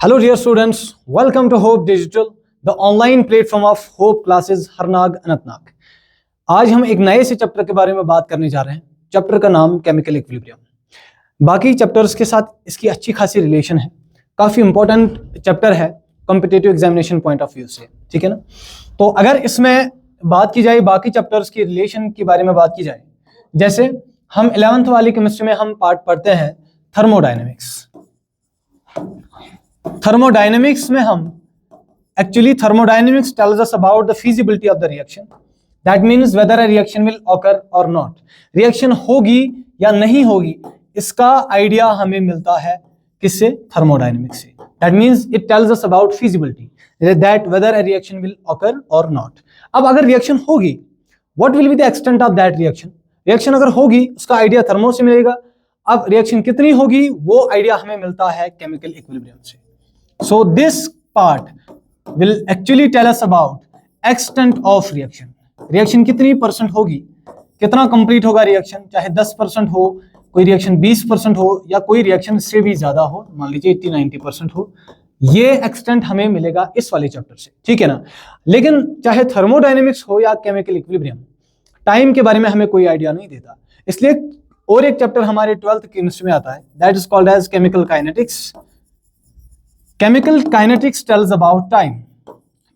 Hello dear students, welcome to Hope Digital, the online platform of Hope classes हरनाग Anantnag. आज हम एक नए से चैप्टर के बारे में बात करने जा रहे हैं। चैप्टर का नाम केमिकल इक्विलिब्रियम। बाकी चैप्टर्स के साथ इसकी अच्छी खासी रिलेशन है, काफ़ी इंपॉर्टेंट चैप्टर है competitive examination point of view से, ठीक है ना। तो अगर इसमें बात की जाए बाकी चैप्टर्स की रिलेशन के बारे में बात की जाए, जैसे हम 11th वाली केमिस्ट्री में हम पार्ट पढ़ते हैं थर्मोडायनेमिक्स। थर्मोडायनेमिक्स में हम actually thermodynamics tells us about the feasibility of the reaction, that means weather a reaction will occur और नॉट। रिएक्शन होगी या नहीं होगी इसका आइडिया हमें मिलता है किससे? थर्मोडायनेमिक्स से। That means it tells us about feasibility, that whether a reaction will occur और नॉट। अब अगर रिएक्शन होगी, what will be the extent of that reaction. Reaction अगर होगी उसका आइडिया थर्मो से मिलेगा। अब रिएक्शन कितनी होगी वो आइडिया हमें मिलता है केमिकल इक्विलिब्रियम से। So this part will actually tell us about extent of reaction. Reaction कितनी परसेंट होगी, कितना कंप्लीट होगा रिएक्शन, चाहे 10% हो, कोई रिएक्शन 20% हो, या कोई रिएक्शन से भी ज्यादा हो, मान लीजिए 80-90% हो, ये एक्सटेंट हमें मिलेगा इस वाले चैप्टर से, ठीक है ना। लेकिन चाहे थर्मोडायनेमिक्स हो या केमिकल इक्विलिब्रियम, टाइम के बारे में हमें कोई आइडिया नहीं देता। इसलिए और एक चैप्टर हमारे 12th केमिस्ट्री में आता है, that is called as chemical kinetics. Chemical kinetics tells about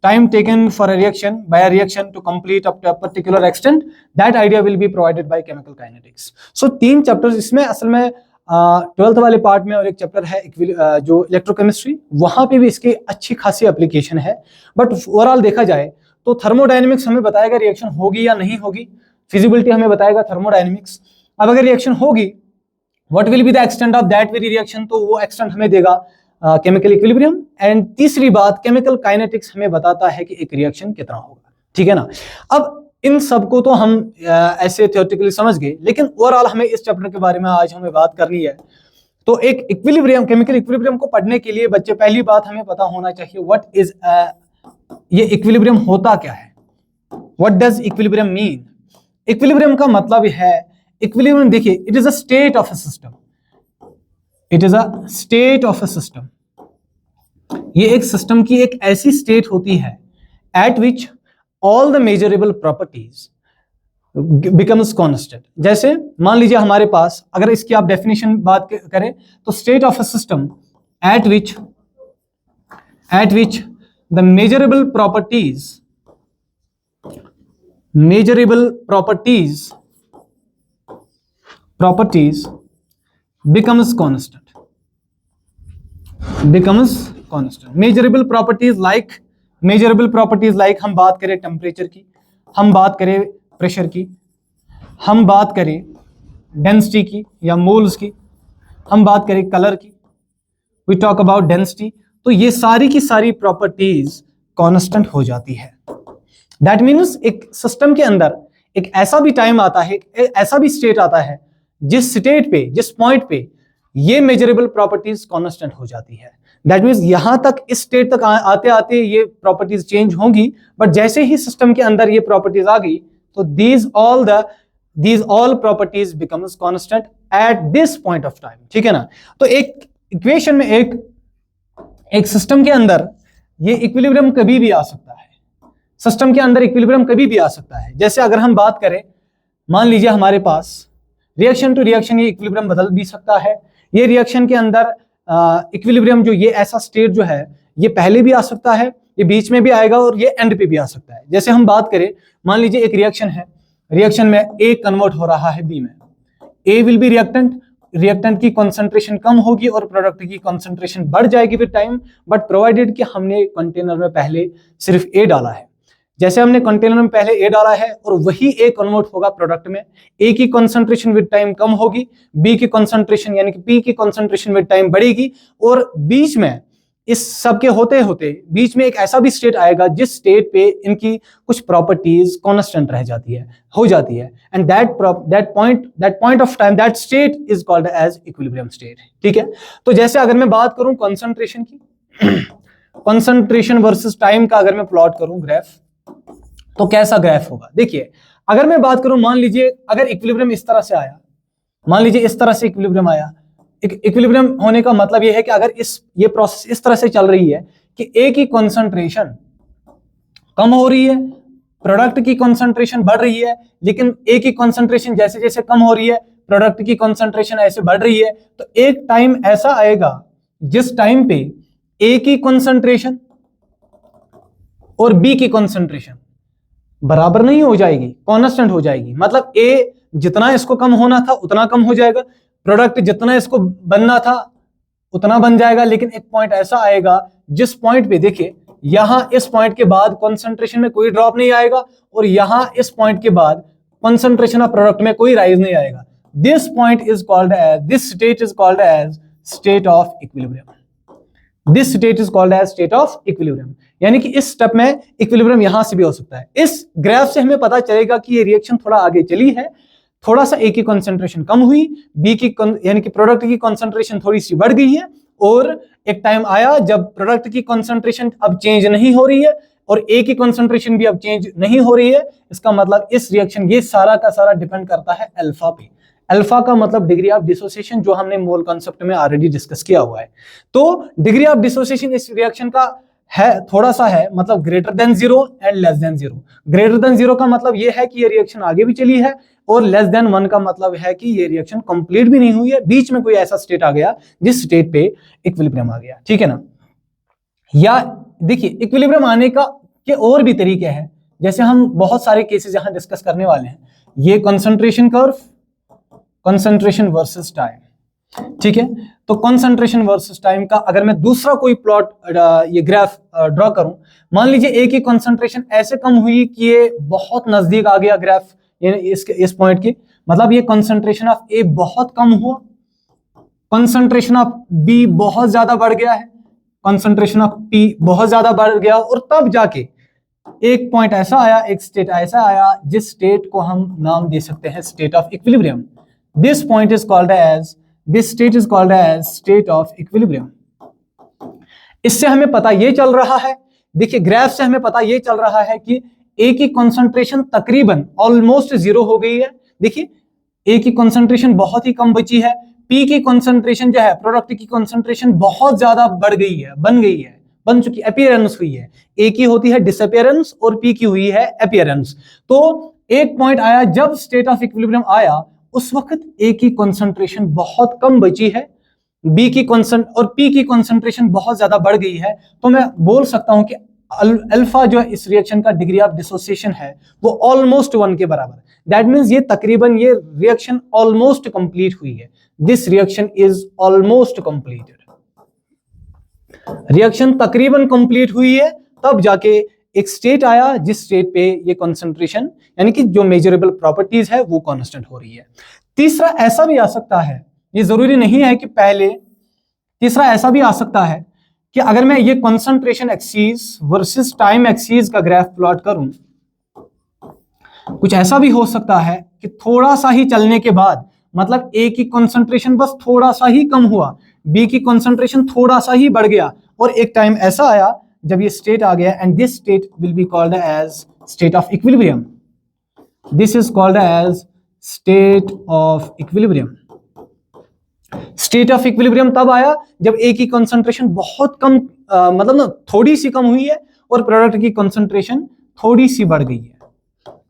time taken for a reaction by a reaction to complete up to a particular extent. That idea will be provided by chemical kinetics. So 3 chapters इसमें असल में 12th वाले part में, और एक chapter है जो electrochemistry, वहां पे भी इसकी अच्छी खासी एप्लीकेशन है। बट ओवरऑल देखा जाए तो थर्मोडायनेमिक्स हमें बताएगा रिएक्शन होगी या नहीं होगी, फिजिबिलिटी हमें बताएगा थर्मोडायनेमिक्स। अब अगर रिएक्शन होगी, what will be the extent of that very reaction, तो वो एक्सटेंट हमें देगा केमिकल इक्विलिब्रियम। एंड तीसरी बात, केमिकल काइनेटिक्स हमें बताता है कि एक रिएक्शन कितना होगा, ठीक है ना। अब इन सबको तो हम ऐसे थियोरेटिकली समझ गए, लेकिन ओवरऑल हमें इस चैप्टर के बारे में आज हमें बात करनी है। तो एक इक्विलिब्रियम, केमिकल इक्विलिब्रियम को पढ़ने के लिए बच्चे पहली बात हमें पता होना चाहिए व्हाट इज ये इक्विलिब्रियम होता क्या है, what does equilibrium mean. Equilibrium का मतलब है, इक्विलिब्रियम देखिए, it is a state of a system, it is a state of a system. ये एक सिस्टम की एक ऐसी स्टेट होती है eight which all the measurable properties becomes constant. जैसे मान लीजिए हमारे पास, अगर इसकी आप डेफिनेशन बात करें तो state of a system eight which the measurable properties becomes constant. Measurable properties like हम बात करें टेम्परेचर की, हम बात करें प्रेशर की, हम बात करें डेंसिटी की या मोल्स की, हम बात करें कलर की, वी टॉक अबाउट डेंसिटी, तो ये सारी की सारी प्रॉपर्टीज कांस्टेंट हो जाती है। दैट मीन्स एक सिस्टम के अंदर एक ऐसा भी टाइम आता है, ऐसा भी स्टेट आता है जिस स्टेट पे, जिस पॉइंट पे ये मेजरेबल प्रॉपर्टीज कांस्टेंट हो जाती है। दैट मींस यहां तक, इस स्टेट तक आते आते ये प्रॉपर्टीज चेंज होंगी, बट जैसे ही सिस्टम के अंदर ये प्रॉपर्टीज आ गई तो these all properties becomes constant at this point of time, ठीक है ना। तो एक इक्वेशन में, एक सिस्टम के अंदर ये इक्विलिब्रियम कभी भी आ सकता है, सिस्टम के अंदर इक्विलिब्रियम कभी भी आ सकता है। जैसे अगर हम बात करें, मान लीजिए हमारे पास रिएक्शन टू रिएक्शन ये इक्विलिब्रियम बदल भी सकता है। ये रिएक्शन के अंदर इक्विलिब्रियम जो ये ऐसा स्टेट जो है, ये पहले भी आ सकता है, ये बीच में भी आएगा और ये एंड पे भी आ सकता है। जैसे हम बात करें, मान लीजिए एक रिएक्शन है, रिएक्शन में ए कन्वर्ट हो रहा है बी में, ए विल बी रिएक्टेंट की कॉन्सेंट्रेशन कम होगी और प्रोडक्ट की कॉन्सेंट्रेशन बढ़ जाएगी विद टाइम, बट प्रोवाइडेड कि हमने कंटेनर में पहले सिर्फ ए डाला है। जैसे हमने कंटेनर में पहले ए डाला है और वही ए कन्वर्ट होगा प्रोडक्ट में, ए की कंसंट्रेशन विद टाइम कम होगी, बी की कंसंट्रेशन यानी कि पी की कंसंट्रेशन विद टाइम बढ़ेगी, और बीच में इस सब के होते होते बीच में एक ऐसा भी स्टेट आएगा जिस स्टेट पे इनकी कुछ प्रॉपर्टीज कांस्टेंट रह जाती है, हो जाती है, and that point of time, that state is called as equilibrium state, ठीक है। तो जैसे अगर मैं बात करूं कंसंट्रेशन की, कंसंट्रेशन वर्सेस टाइम का अगर मैं प्लॉट करूं ग्राफ, तो कैसा ग्राफ होगा? देखिए, अगर मैं बात करूं, मान लीजिए अगर इक्विलिब्रियम इस तरह से आया, मान लीजिए इस तरह से इक्विलिब्रियम आया, इक्विलिब्रियम होने का मतलब यह है कि अगर ये प्रोसेस इस तरह से चल रही है कि ए की कॉन्सेंट्रेशन कम हो रही है, प्रोडक्ट की कॉन्सेंट्रेशन बढ़ रही है, लेकिन ए की कॉन्सेंट्रेशन जैसे जैसे कम हो रही है, प्रोडक्ट की कॉन्सेंट्रेशन ऐसे बढ़ रही है, तो एक टाइम ऐसा आएगा जिस टाइम पे ए की कॉन्सेंट्रेशन और बी की कॉन्सेंट्रेशन बराबर नहीं हो जाएगी, कांस्टेंट हो जाएगी। मतलब ए जितना इसको कम होना था उतना कम हो जाएगा, प्रोडक्ट जितना इसको बनना था उतना बन जाएगा, लेकिन एक पॉइंट ऐसा आएगा जिस पॉइंट पे देखिए यहां इस पॉइंट के बाद कॉन्सेंट्रेशन में कोई ड्रॉप नहीं आएगा और यहां इस पॉइंट के बाद कॉन्सेंट्रेशन ऑफ प्रोडक्ट में कोई राइज नहीं आएगा। This point is called as, this state is called as state of equilibrium. This state is called as state of equilibrium. यानी कि इस स्टेप में इक्विलिब्रियम यहां से भी हो सकता है। इस ग्राफ से हमें पता चलेगा कि ये रिएक्शन थोड़ा आगे चली है, थोड़ा सा ए की कॉन्सेंट्रेशन कम हुई, बी की यानी कि प्रोडक्ट की कॉन्सेंट्रेशन थोड़ी सी बढ़ गई है, और एक टाइम आया जब प्रोडक्ट की कॉन्सेंट्रेशन अब चेंज नहीं हो रही है और ए की कॉन्सेंट्रेशन भी अब चेंज नहीं हो रही है। इसका मतलब इस रिएक्शन, ये सारा का सारा डिपेंड करता है अल्फा पे। अल्फा का मतलब डिग्री ऑफ डिसोसिएशन, जो हमने मोल कॉन्सेप्ट में ऑलरेडी डिस्कस किया हुआ है। तो डिग्री ऑफ डिसोसिएशन इस रिएक्शन का है थोड़ा सा है, मतलब greater than 0 and less than 0। Greater than 0 का मतलब ये है कि ये रिएक्शन आगे भी चली है, और लेस देन 1 का मतलब है कि ये रिएक्शन कंप्लीट भी नहीं हुई है, बीच में कोई ऐसा स्टेट आ गया जिस स्टेट पे इक्विलिब्रियम आ गया। ठीक है ना। या देखिए इक्विलिब्रियम आने का के और भी तरीके हैं, जैसे हम बहुत सारे केसेस यहां डिस्कस करने वाले हैं। ये concentration curve, concentration versus time. ठीक है, तो कंसंट्रेशन वर्सेस टाइम का अगर मैं दूसरा कोई प्लॉट ये ग्राफ ड्रॉ करूं, मान लीजिए ए की कंसंट्रेशन ऐसे कम हुई कि ये बहुत नजदीक आ गया ग्राफ इस पॉइंट की, मतलब ये कंसंट्रेशन ऑफ ए बहुत कम हुआ, कंसंट्रेशन ऑफ बी बहुत ज्यादा बढ़ गया है, कंसंट्रेशन ऑफ पी बहुत ज्यादा बढ़ गया, और तब जाके एक पॉइंट ऐसा आया, एक स्टेट ऐसा आया जिस स्टेट को हम नाम दे सकते हैं state of equilibrium. This point is called as, this state is called as state of equilibrium. इससे हमें पता ये चल रहा है, देखिए ग्राफ से हमें पता ये चल रहा है कि ए की कंसंट्रेशन तकरीबन ऑलमोस्ट 0 हो गई है। देखिए ए की कंसंट्रेशन बहुत ही कम बची है, पी की कंसंट्रेशन जो है, प्रोडक्ट की कंसंट्रेशन बहुत ज्यादा बढ़ गई है, बन चुकी, अपीयरेंस हुई है। ए की होती है डिसअपीयरेंस और पी की हुई है अपीयरेंस। तो एक पॉइंट आया जब स्टेट ऑफ इक्विलिब्रियम आया, उस वक्त ए की कंसंट्रेशन बहुत कम बची है, बी की और पी की कंसंट्रेशन बहुत ज्यादा बढ़ गई है। तो मैं बोल सकता हूं कि अल्फा जो इस रिएक्शन का डिग्री ऑफ डिसोसिएशन है वो ऑलमोस्ट 1 के बराबर। दैट मींस ये तकरीबन ये रिएक्शन ऑलमोस्ट कंप्लीट हुई है। This reaction is almost completed. Reaction तकरीबन कंप्लीट हुई है, तब जाके एक स्टेट आया जिस स्टेट पे ये कंसंट्रेशन यानी कि जो मेजरेबल प्रॉपर्टीज है वो कांस्टेंट हो रही है। तीसरा ऐसा भी आ सकता है, ये जरूरी नहीं है कि पहले, तीसरा ऐसा भी आ सकता है कि अगर मैं ये concentration axis versus time axis का ग्राफ प्लॉट करूं, कुछ ऐसा भी हो सकता है कि थोड़ा सा ही चलने के बाद, मतलब ए की कंसंट्रेशन बस थोड़ा सा ही कम हुआ, बी की कंसंट्रेशन थोड़ा सा ही बढ़ गया, और एक टाइम ऐसा आया जब ये स्टेट आ गया, and this state will be called as state of equilibrium. This is called as state of equilibrium. State of equilibrium तब आया जब ए की कंसंट्रेशन बहुत कम, मतलब ना थोड़ी सी कम हुई है, और प्रोडक्ट की कंसंट्रेशन थोड़ी सी बढ़ गई है,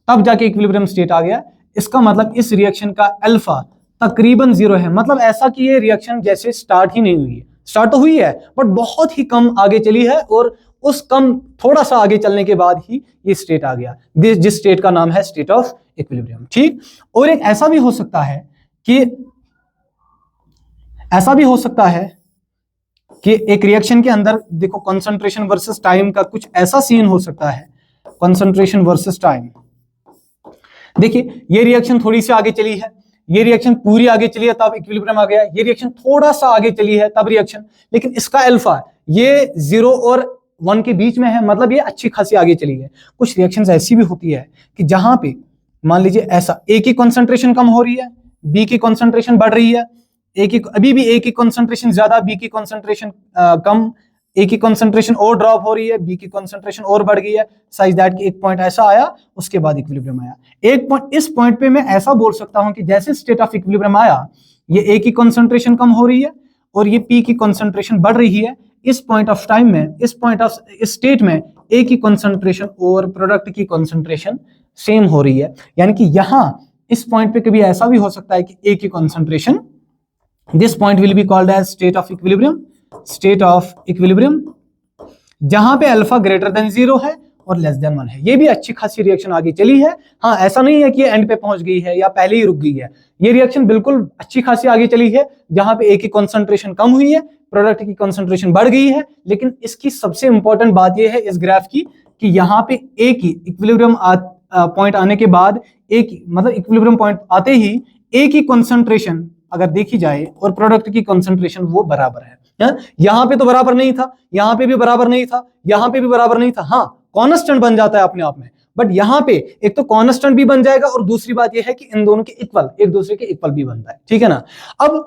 तब जाके इक्विलिब्रियम स्टेट आ गया। इसका मतलब इस रिएक्शन का अल्फा तकरीबन 0 है, मतलब ऐसा कि ये रिएक्शन जैसे स्टार्ट ही नहीं हुई है। स्टार्ट तो हुई है बट बहुत ही कम आगे चली है, और उस कम थोड़ा सा आगे चलने के बाद ही ये स्टेट आ गया, जिस स्टेट का नाम है स्टेट ऑफ इक्विलिब्रियम। ठीक, और एक ऐसा भी हो सकता है कि एक रिएक्शन के अंदर देखो कंसंट्रेशन वर्सेस टाइम का कुछ ऐसा सीन हो सकता है, कंसंट्रेशन वर्सेस टाइम। देखिए ये रिएक्शन थोड़ी सी आगे चली है, ये रिएक्शन पूरी आगे चली है तब इक्विलिब्रियम आ गया, ये रिएक्शन थोड़ा सा आगे चली है तब रिएक्शन, लेकिन इसका अल्फा ये 0 और 1 के बीच में है, मतलब ये अच्छी खासी आगे चली है। कुछ रिएक्शंस ऐसी भी होती है कि जहां पे मान लीजिए ऐसा ए की कंसंट्रेशन कम हो रही है, बी की कंसंट्रेशन बढ़ रही है, अभी भी ए की कंसंट्रेशन ज्यादा, बी की कंसंट्रेशन कम, ए की कंसंट्रेशन और ड्रॉप हो रही है, बी की कंसंट्रेशन और बढ़ गई है, साइज दैट कि एक पॉइंट ऐसा आया, उसके बाद इक्विलिब्रियम आया। एक पॉइंट, इस पॉइंट पे मैं ऐसा बोल सकता हूं कि जैसे स्टेट ऑफ इक्विलिब्रियम आया, ये ए की कॉन्सेंट्रेशन कम हो रही है और ये पी की कॉन्सेंट्रेशन बढ़ रही है। इस पॉइंट ऑफ टाइम में, इस स्टेट में ए की कॉन्सेंट्रेशन और प्रोडक्ट की कॉन्सेंट्रेशन सेम हो रही है। यानी कि यहां इस पॉइंट पे कभी ऐसा भी हो सकता है कि ए की concentration, this point will be called as state of equilibrium, state of equilibrium, जहां पे अल्फा ग्रेटर देन 0 है और लेस देन 1 है। ये भी अच्छी खासी रिएक्शन आगे चली है। हाँ, ऐसा नहीं है कि ये एंड पे पहुंच गई है या पहले ही रुक गई है। ये रिएक्शन बिल्कुल अच्छी खासी आगे चली है, जहां पे ए की कॉन्सेंट्रेशन कम हुई है, प्रोडक्ट की कॉन्सेंट्रेशन बढ़ गई है। लेकिन इसकी सबसे इंपॉर्टेंट बात यह है इस ग्राफ की कि यहाँ पे ए की इक्विलिब्रियम पॉइंट आने के बाद, ए की मतलब इक्विलिब्रियम पॉइंट आते ही ए की कॉन्सेंट्रेशन अगर देखी जाए और प्रोडक्ट की कॉन्सेंट्रेशन वो बराबर है। यहां पे तो बराबर नहीं था, यहां पे भी बराबर नहीं था, यहां पे भी बराबर नहीं था। हाँ, कांस्टेंट बन जाता है अपने आप में, बट यहां पे एक तो कांस्टेंट भी बन जाएगा और दूसरी बात यह है कि इन दोनों के इक्वल, एक दूसरे के इक्वल भी बनता है। ठीक है ना। अब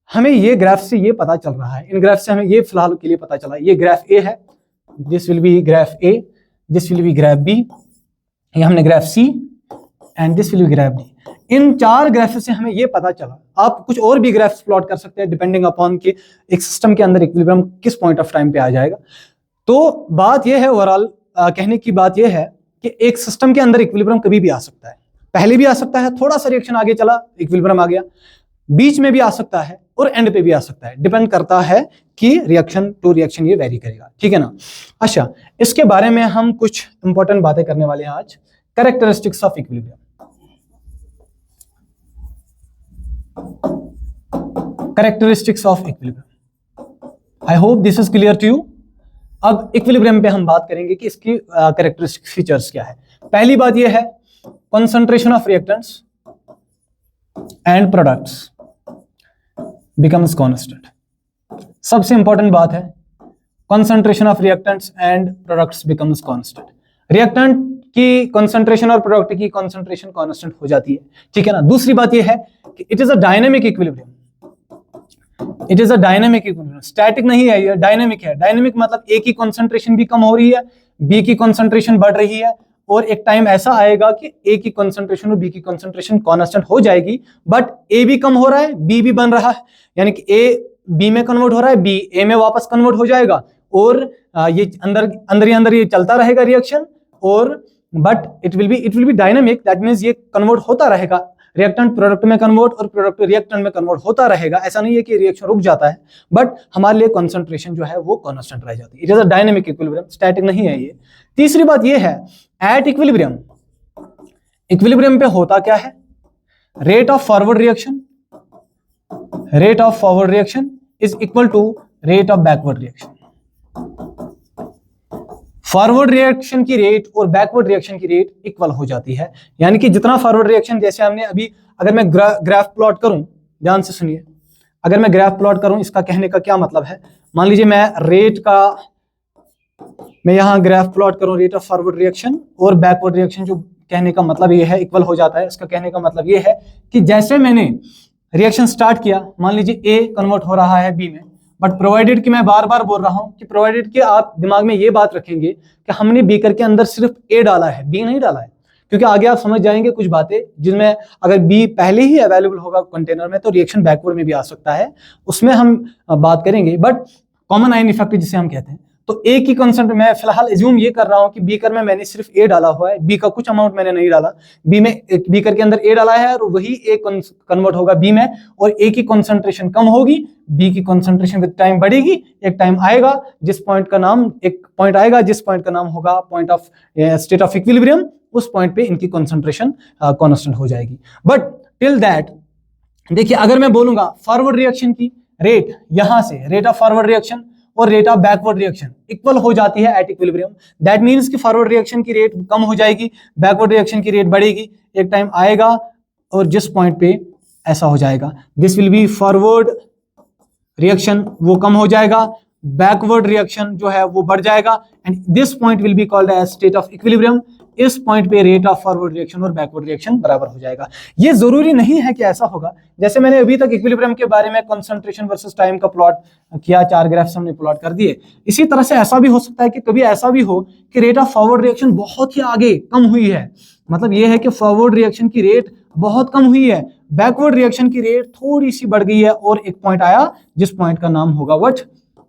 हमें ये ग्राफ से ये पता चल रहा है, इन ग्राफ से हमें ये फिलहाल के लिए पता चला, ये ग्राफ ए है, this will be graph A, this will be graph B, ये हमने graph C and this will be graph D. इन 4 ग्राफ से हमें ये पता चला। आप कुछ और भी ग्राफ्स प्लॉट कर सकते हैं डिपेंडिंग अपॉन कि एक सिस्टम के अंदर इक्विलिब्रियम किस पॉइंट ऑफ टाइम पे आ जाएगा। तो बात यह है, ओवरऑल कहने की बात यह है कि एक सिस्टम के अंदर इक्विलिब्रियम कभी भी आ सकता है, पहले भी आ सकता है, थोड़ा सा रिएक्शन आगे चला इक्विलिब्रियम आ गया, बीच में भी आ सकता है और एंड पे भी आ सकता है। डिपेंड करता है कि रिएक्शन टू रिएक्शन ये वेरी करेगा। ठीक है ना। अच्छा, इसके बारे में हम कुछ इंपॉर्टेंट बातें करने वाले हैं आज। Characteristics of equilibrium, characteristics of equilibrium. I hope this is clear to you. अब इक्विलिब्रियम पे हम बात करेंगे कि इसकी कैरेक्टरिस्टिक फीचर्स क्या है। पहली बात यह है concentration of reactants and products becomes constant. सबसे इंपॉर्टेंट बात है concentration of reactants and products becomes constant. Reactant की कंसंट्रेशन और प्रोडक्ट की कंसंट्रेशन कांस्टेंट हो जाती है। ठीक है ना। दूसरी बात यह है कि it is a dynamic equilibrium, it is a dynamic equilibrium, static नहीं है, ये डायनेमिक है। डायनेमिक मतलब ए की कंसंट्रेशन भी कम हो रही है, बी की कंसंट्रेशन बढ़ रही है, और एक टाइम ऐसा आएगा कि ए की कंसंट्रेशन और बी की कंसंट्रेशन कांस्टेंट हो जाएगी, बट ए भी कम हो रहा है, बी भी बन रहा है, यानी कि ए बी में कन्वर्ट हो रहा है, बी ए में वापस कन्वर्ट हो जाएगा, और ये अंदर ही अंदर ये चलता रहेगा रिएक्शन, और but it will be dynamic. That means ये कन्वर्ट होता रहेगा, रिएक्टेंट प्रोडक्ट में कन्वर्ट और प्रोडक्ट रिएक्टेंट में कन्वर्ट होता रहेगा। ऐसा नहीं है कि रिएक्शन रुक जाता है, बट हमारे लिए कंसंट्रेशन जो है वो कांस्टेंट रह जाती है। It is a dynamic equilibrium, static नहीं है ये। तीसरी बात ये है एट इक्विलिब्रियम, इक्विलिब्रियम पे होता क्या है, rate of forward reaction, rate of forward reaction is equal to rate of backward reaction. Forward reaction की रेट और बैकवर्ड रिएक्शन की रेट इक्वल हो जाती है, यानी कि जितना फॉरवर्ड रिएक्शन, जैसे हमने अभी, अगर मैं ग्राफ प्लॉट करूं, ध्यान से सुनिए, अगर मैं ग्राफ प्लॉट करूं, इसका कहने का क्या मतलब है, मान लीजिए मैं रेट का, मैं यहां ग्राफ प्लॉट करूं रेट ऑफ फॉरवर्ड रिएक्शन और बैकवर्ड रिएक्शन, जो कहने का मतलब ये है इक्वल हो जाता है। इसका कहने का मतलब ये है कि जैसे मैंने रिएक्शन स्टार्ट किया, मान लीजिए ए कन्वर्ट हो रहा है बी में, बट प्रोवाइडेड कि मैं बार बार बोल रहा हूं कि प्रोवाइडेड कि आप दिमाग में ये बात रखेंगे कि हमने बीकर के अंदर सिर्फ ए डाला है, बी नहीं डाला है, क्योंकि आगे आप समझ जाएंगे कुछ बातें जिनमें अगर बी पहले ही अवेलेबल होगा कंटेनर में तो रिएक्शन बैकवर्ड में भी आ सकता है, उसमें हम बात करेंगे। बट कॉमन आयन इफेक्ट जिसे हम कहते हैं, तो ए की कंसेंट, मैं फिलहाल एज्यूम ये कर रहा हूं कि बीकर में मैंने सिर्फ ए डाला हुआ है, बी का कुछ अमाउंट मैंने नहीं डाला, बी में बीकर के अंदर ए डाला है और वही ए कन्वर्ट होगा बी में, और ए की कंसंट्रेशन कम होगी, बी की कंसंट्रेशन विद टाइम बढ़ेगी। एक टाइम आएगा जिस पॉइंट का नाम, एक पॉइंट आएगा जिस पॉइंट का नाम होगा point of state of equilibrium, उस पॉइंट पे इनकी कंसंट्रेशन कांस्टेंट हो जाएगी। बट टिल दैट देखिए, अगर मैं बोलूंगा फॉरवर्ड रिएक्शन की रेट, यहां से रेट ऑफ फॉरवर्ड रिएक्शन और rate of backward reaction equal हो जाती है एट इक्विलिब्रियम, दैट मींस कि फॉरवर्ड रिएक्शन की रेट कम हो जाएगी, बैकवर्ड रिएक्शन की रेट बढ़ेगी। एक टाइम आएगा और जिस पॉइंट पे ऐसा हो जाएगा, this will B forward reaction, वो कम हो जाएगा, बैकवर्ड रिएक्शन जो है वो बढ़ जाएगा, and this point will be called as state of equilibrium. इस पॉइंट पे रेट ऑफ फॉरवर्ड रिएक्शन और बैकवर्ड रिएक्शन बराबर हो जाएगा। ये जरूरी नहीं है कि ऐसा होगा, जैसे मैंने अभी तक इक्विलिब्रियम के बारे में कंसंट्रेशन वर्सेस टाइम का प्लॉट किया, 4 ग्राफ्स हमने प्लॉट कर दिए। इसी तरह से ऐसा भी हो सकता है कि कभी ऐसा भी हो कि रेट ऑफ फॉरवर्ड रिएक्शन बहुत ही आगे कम हुई है, मतलब ये है कि फॉरवर्ड रिएक्शन की रेट बहुत कम हुई है, बैकवर्ड रिएक्शन की रेट थोड़ी सी बढ़ गई है और एक पॉइंट आया जिस पॉइंट का नाम होगा what,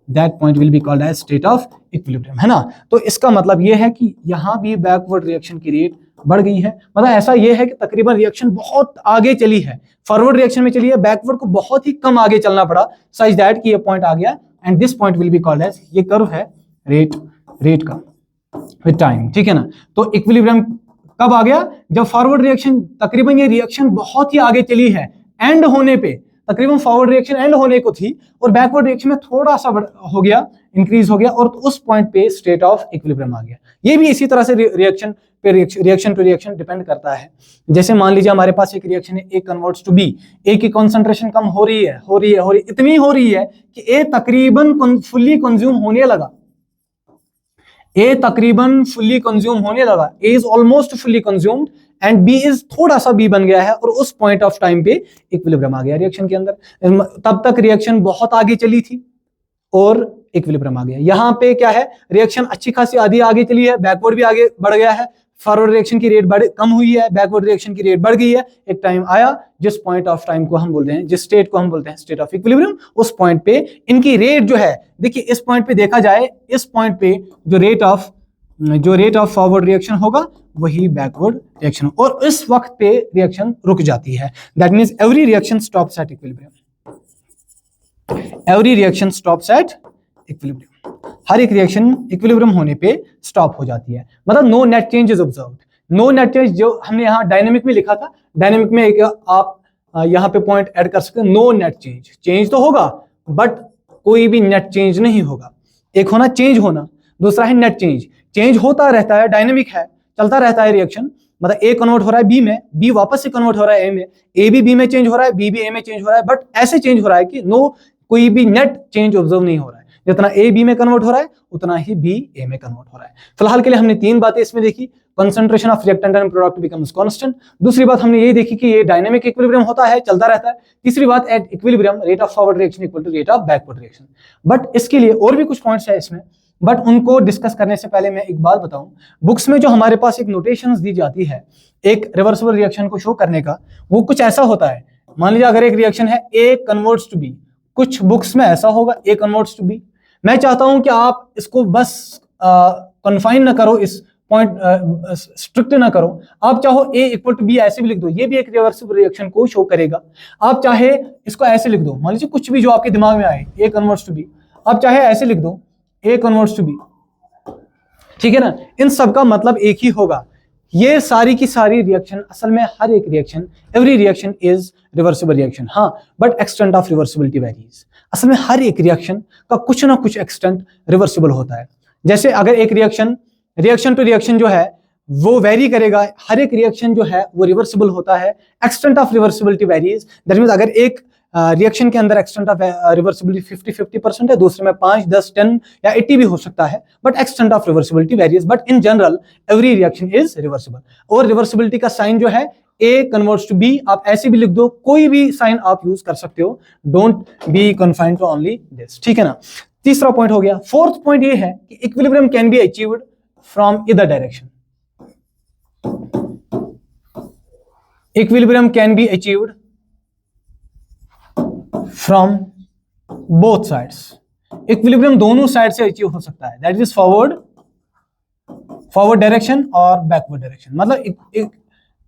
that point will be called as state of equilibrium, है ना। तो इसका मतलब ये है कि यहां भी बैकवर्ड रिएक्शन की रेट बढ़ गई है, मतलब ऐसा ये है कि तकरीबन रिएक्शन बहुत आगे चली है, फॉरवर्ड रिएक्शन में चली है, बैकवर्ड को बहुत ही कम आगे चलना पड़ा सच दैट कि ये पॉइंट आ गया and this point will be called as, ये कर्व है रेट का विद टाइम, ठीक है ना। तो इक्विलिब्रियम कब आ गया, जब फॉरवर्ड रिएक्शन तकरीबन ये रिएक्शन बहुत ही आगे चली है, एंड होने पे तकरीबन फॉरवर्ड रिएक्शन एंड होने को थी और बैकवर्ड रिएक्शन में थोड़ा सा हो गया, इंक्रीज हो गया और उस पॉइंट पे स्टेट ऑफ इक्विलिब्रियम आ गया। ये भी इसी तरह से रिएक्शन टू रिएक्शन डिपेंड करता है। जैसे मान लीजिए हमारे पास एक रिएक्शन है, ए कन्वर्ट्स टू बी, ए की कॉन्सेंट्रेशन कम हो रही है इतनी हो रही है कि ए तकरीबन फुल्ली कंज्यूम होने लगा, ए तकरीबन फुल्ली कंज्यूम होने लगा, A is almost fully consumed and B is थोड़ा सा बी बन गया है और उस पॉइंट ऑफ टाइम पे इक्विलिब्रियम आ गया रिएक्शन के अंदर। तब तक रिएक्शन बहुत आगे चली थी और इक्विलिब्रियम आ गया। यहां पे क्या है, रिएक्शन अच्छी खासी आधी आगे चली है, बैकवर्ड भी आगे बढ़ गया है, फॉरवर्ड रिएक्शन की रेट कम हुई है, बैकवर्ड रिएक्शन की रेट बढ़ गई है। एक टाइम आया जिस पॉइंट ऑफ टाइम को हम बोलते हैं, जिस स्टेट को हम बोलते हैं स्टेट ऑफ इक्विलिब्रियम, उस पॉइंट पे इनकी रेट जो है, देखिए इस पॉइंट पे देखा जाए, इस पॉइंट पे जो रेट ऑफ फॉरवर्ड रिएक्शन होगा वही बैकवर्ड रिएक्शन, और इस वक्त पे रिएक्शन रुक जाती है। That means every reaction stops at equilibrium, every reaction stops at equilibrium, हर एक रिएक्शन इक्विलिब्रियम होने पे स्टॉप हो जाती है, मतलब no net change is observed. No net change जो हमने यहाँ डायनेमिक में लिखा था, डायनेमिक में एक आप यहाँ पे पॉइंट ऐड कर सकते हैं, नो नेट चेंज, चेंज तो होगा बट कोई भी नेट चेंज नहीं होगा। एक होना चेंज होना, दूसरा है नेट चेंज। चेंज होता रहता है, डायनेमिक है, चलता रहता है रिएक्शन, मतलब ए कन्वर्ट हो रहा है बी में, बी वापस से कन्वर्ट हो रहा है ए में, ए भी बी में चेंज हो रहा है, बी भी ए में चेंज हो रहा है, बट ऐसे चेंज हो रहा है कि नो कोई भी नेट चेंज ऑब्जर्व नहीं हो रहा है। जितना ए बी में कन्वर्ट हो रहा है उतना ही बी ए में कन्वर्ट हो रहा है। फिलहाल के लिए हमने तीन बातें इसमें देखी, concentration of reactant and product becomes constant. दूसरी बात हमने ये देखी कि ये डायनेमिक इक्विलिब्रियम होता है, चलता रहता है। तीसरी बात, at equilibrium rate of forward reaction equal to rate of backward reaction. But इसके लिए और भी कुछ पॉइंट्स है इसमें, बट उनको डिस्कस करने से पहले मैं एक बात बताऊं, बुक्स में जो हमारे पास एक नोटेशंस दी जाती है एक रिवर्सिबल रिएक्शन को शो करने का, वो कुछ ऐसा होता है। मान लीजिए अगर एक रिएक्शन है ए कन्वर्ट्स टू बी, कुछ बुक्स में ऐसा होगा ए कन्वर्ट्स टू बी। मैं चाहता हूं कि आप इसको बस कन्फाइन ना करो, इस पॉइंट स्ट्रिक्ट ना करो, आप चाहो ए इक्वल टू बी ऐसे भी लिख दो, ये भी एक रिवर्सिबल रिएक्शन को शो करेगा। आप चाहे इसको ऐसे लिख दो, मान लीजिए कुछ भी जो आपके दिमाग में आए, ए कन्वर्ट्स टू बी, आप चाहे ऐसे लिख दो ए कन्वर्ट्स टू बी, ठीक है ना। इन सब का मतलब एक ही होगा। ये सारी की सारी रिएक्शन, असल में हर एक reaction, every reaction is reversible reaction, हाँ, but extent of reversibility varies. असल में हर एक रिएक्शन का कुछ ना कुछ एक्सटेंट रिवर्सिबल होता है। जैसे अगर एक रिएक्शन टू रिएक्शन जो है वो वेरी करेगा, हर एक रिएक्शन जो है वो रिवर्सिबल होता है, extent of reversibility varies. That means अगर एक रिएक्शन के अंदर एक्सटेंट ऑफ रिवर्सिबिलिटी 50-50% है, दूसरे में 5, 10, 10 या 80 भी हो सकता है, but extent of reversibility varies. But in general every reaction is reversible. और रिवर्सिबिलिटी का साइन जो है ए कन्वर्ट्स टू बी, आप ऐसे भी लिख दो, कोई भी साइन आप यूज कर सकते हो, don't be confined to only this, ठीक है ना। तीसरा पॉइंट हो गया। फोर्थ पॉइंट ये है कि equilibrium can be achieved from either direction. Equilibrium can be achieved from both sides. Equilibrium दोनों साइड से अचीव हो सकता है, दैट इज फॉरवर्ड डायरेक्शन और बैकवर्ड डायरेक्शन। मतलब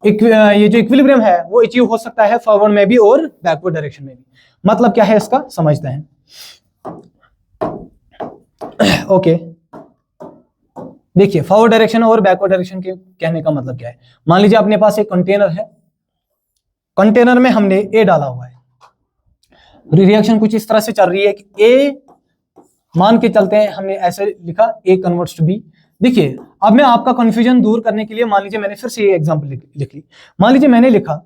ये जो इक्विलिब्रियम है वो अचीव हो सकता है फॉरवर्ड में भी और बैकवर्ड डायरेक्शन में भी। मतलब क्या है इसका, समझते हैं। ओके, देखिए फॉरवर्ड डायरेक्शन और बैकवर्ड डायरेक्शन के कहने का मतलब क्या है। मान लीजिए अपने पास एक कंटेनर है, कंटेनर में हमने ए डाला हुआ है, रिएक्शन कुछ इस तरह से चल रही है कि ए, मान के चलते हैं हमने ऐसे लिखा ए कन्वर्ट्स टू बी। देखिए अब मैं आपका कंफ्यूजन दूर करने के लिए मान लीजिए मैंने फिर से ये एग्जांपल लिख ली। मान लीजिए मैंने लिखा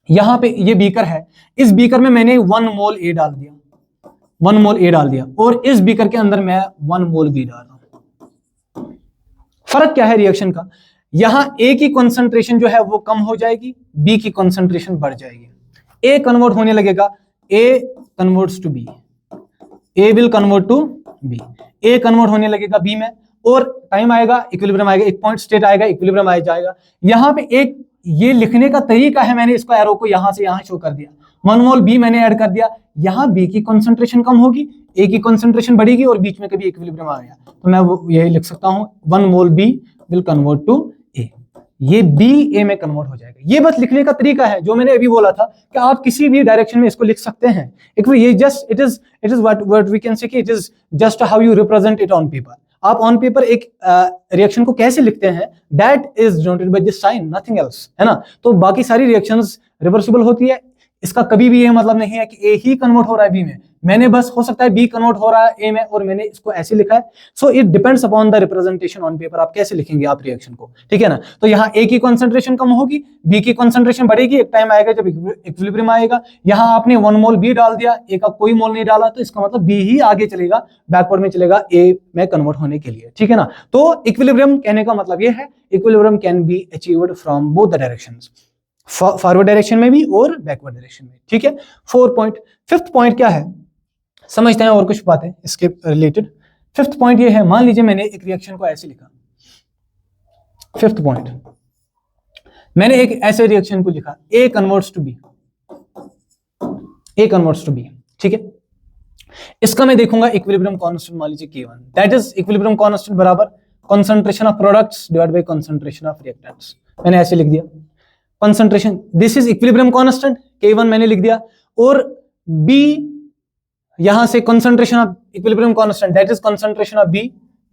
यहां पे ये बीकर है, इस बीकर में मैंने 1 मोल ए डाल दिया, 1 मोल ए डाल दिया, और इस बीकर के अंदर मैं 1 मोल बी डाल रहा हूं। फर्क क्या है रिएक्शन का, यहां ए की कंसंट्रेशन जो है वो कम हो जाएगी, बी की कंसंट्रेशन बढ़ जाएगी। ए कन्वर्ट होने लगेगा, A converts to B, A will convert to B, A convert होने लगेगा बी में, और टाइम आएगा इक्विलिब्रियम आएगा, एक पॉइंट स्टेट आएगा, इक्विलिब्रियम आ जाएगा। यहां पे एक ये लिखने का तरीका है, मैंने इसको एरो को यहां से यहां शो कर दिया, 1 मोल बी मैंने ऐड कर दिया, यहां बी की कॉन्सेंट्रेशन कम होगी, ए की कॉन्सेंट्रेशन बढ़ेगी और बीच में कभी इक्विलिब्रियम आ गया, तो मैं यही लिख सकता हूं 1 मोल बी विल कन्वर्ट टू ए, ये बी ए में कन्वर्ट हो जाएगा। ये बस लिखने का तरीका है, जो मैंने अभी बोला था कि आप किसी भी डायरेक्शन में इसको लिख सकते हैं। ये just it is what we can say कि it is just how you represent it on paper. आप ऑन पेपर एक रिएक्शन को कैसे लिखते हैं, that is denoted by this sign, nothing else, है ना। तो बाकी सारी रिएक्शंस रिवर्सिबल होती है, इसका कभी भी ये मतलब नहीं है कि ए ही कन्वर्ट हो रहा है बी में, मैंने बस हो सकता है बी कन्वर्ट हो रहा है ए में और मैंने इसको ऐसे लिखा है। So it depends upon the representation on paper, आप कैसे लिखेंगे आप रिएक्शन को, ठीक है ना। तो यहाँ ए की कॉन्सेंट्रेशन कम होगी, बी की कॉन्सेंट्रेशन बढ़ेगी, एक टाइम आएगा जब इक्विलिब्रियम आएगा। यहाँ आपने 1 मोल बी डाल दिया, ए का कोई मोल नहीं डाला, तो इसका मतलब बी ही आगे चलेगा, बैकवर्ड में चलेगा ए में कन्वर्ट होने के लिए, ठीक है ना। तो इक्विलिब्रियम कहने का मतलब ये है, equilibrium can be achieved from both the directions, forward direction में भी और बैकवर्ड डायरेक्शन में, ठीक है। 4 पॉइंट। 5th पॉइंट क्या है, समझते हैं और कुछ बातें इसके रिलेटेड। 5th पॉइंट ये है, मान लीजिए मैंने एक रिएक्शन को ऐसे लिखा, 5th पॉइंट, मैंने एक ऐसे रिएक्शन को लिखा A converts to B, A converts to B, ठीक है। इसका मैं देखूंगा इक्विलिब्रियम कांस्टेंट, मान लीजिए K1, that is equilibrium constant बराबर concentration of products divide by concentration of reactants, मैंने ऐसे लिख दिया। Concentration, this is equilibrium constant, K1 मैंने लिख दिया, और B यहां से concentration of equilibrium constant that is concentration of B,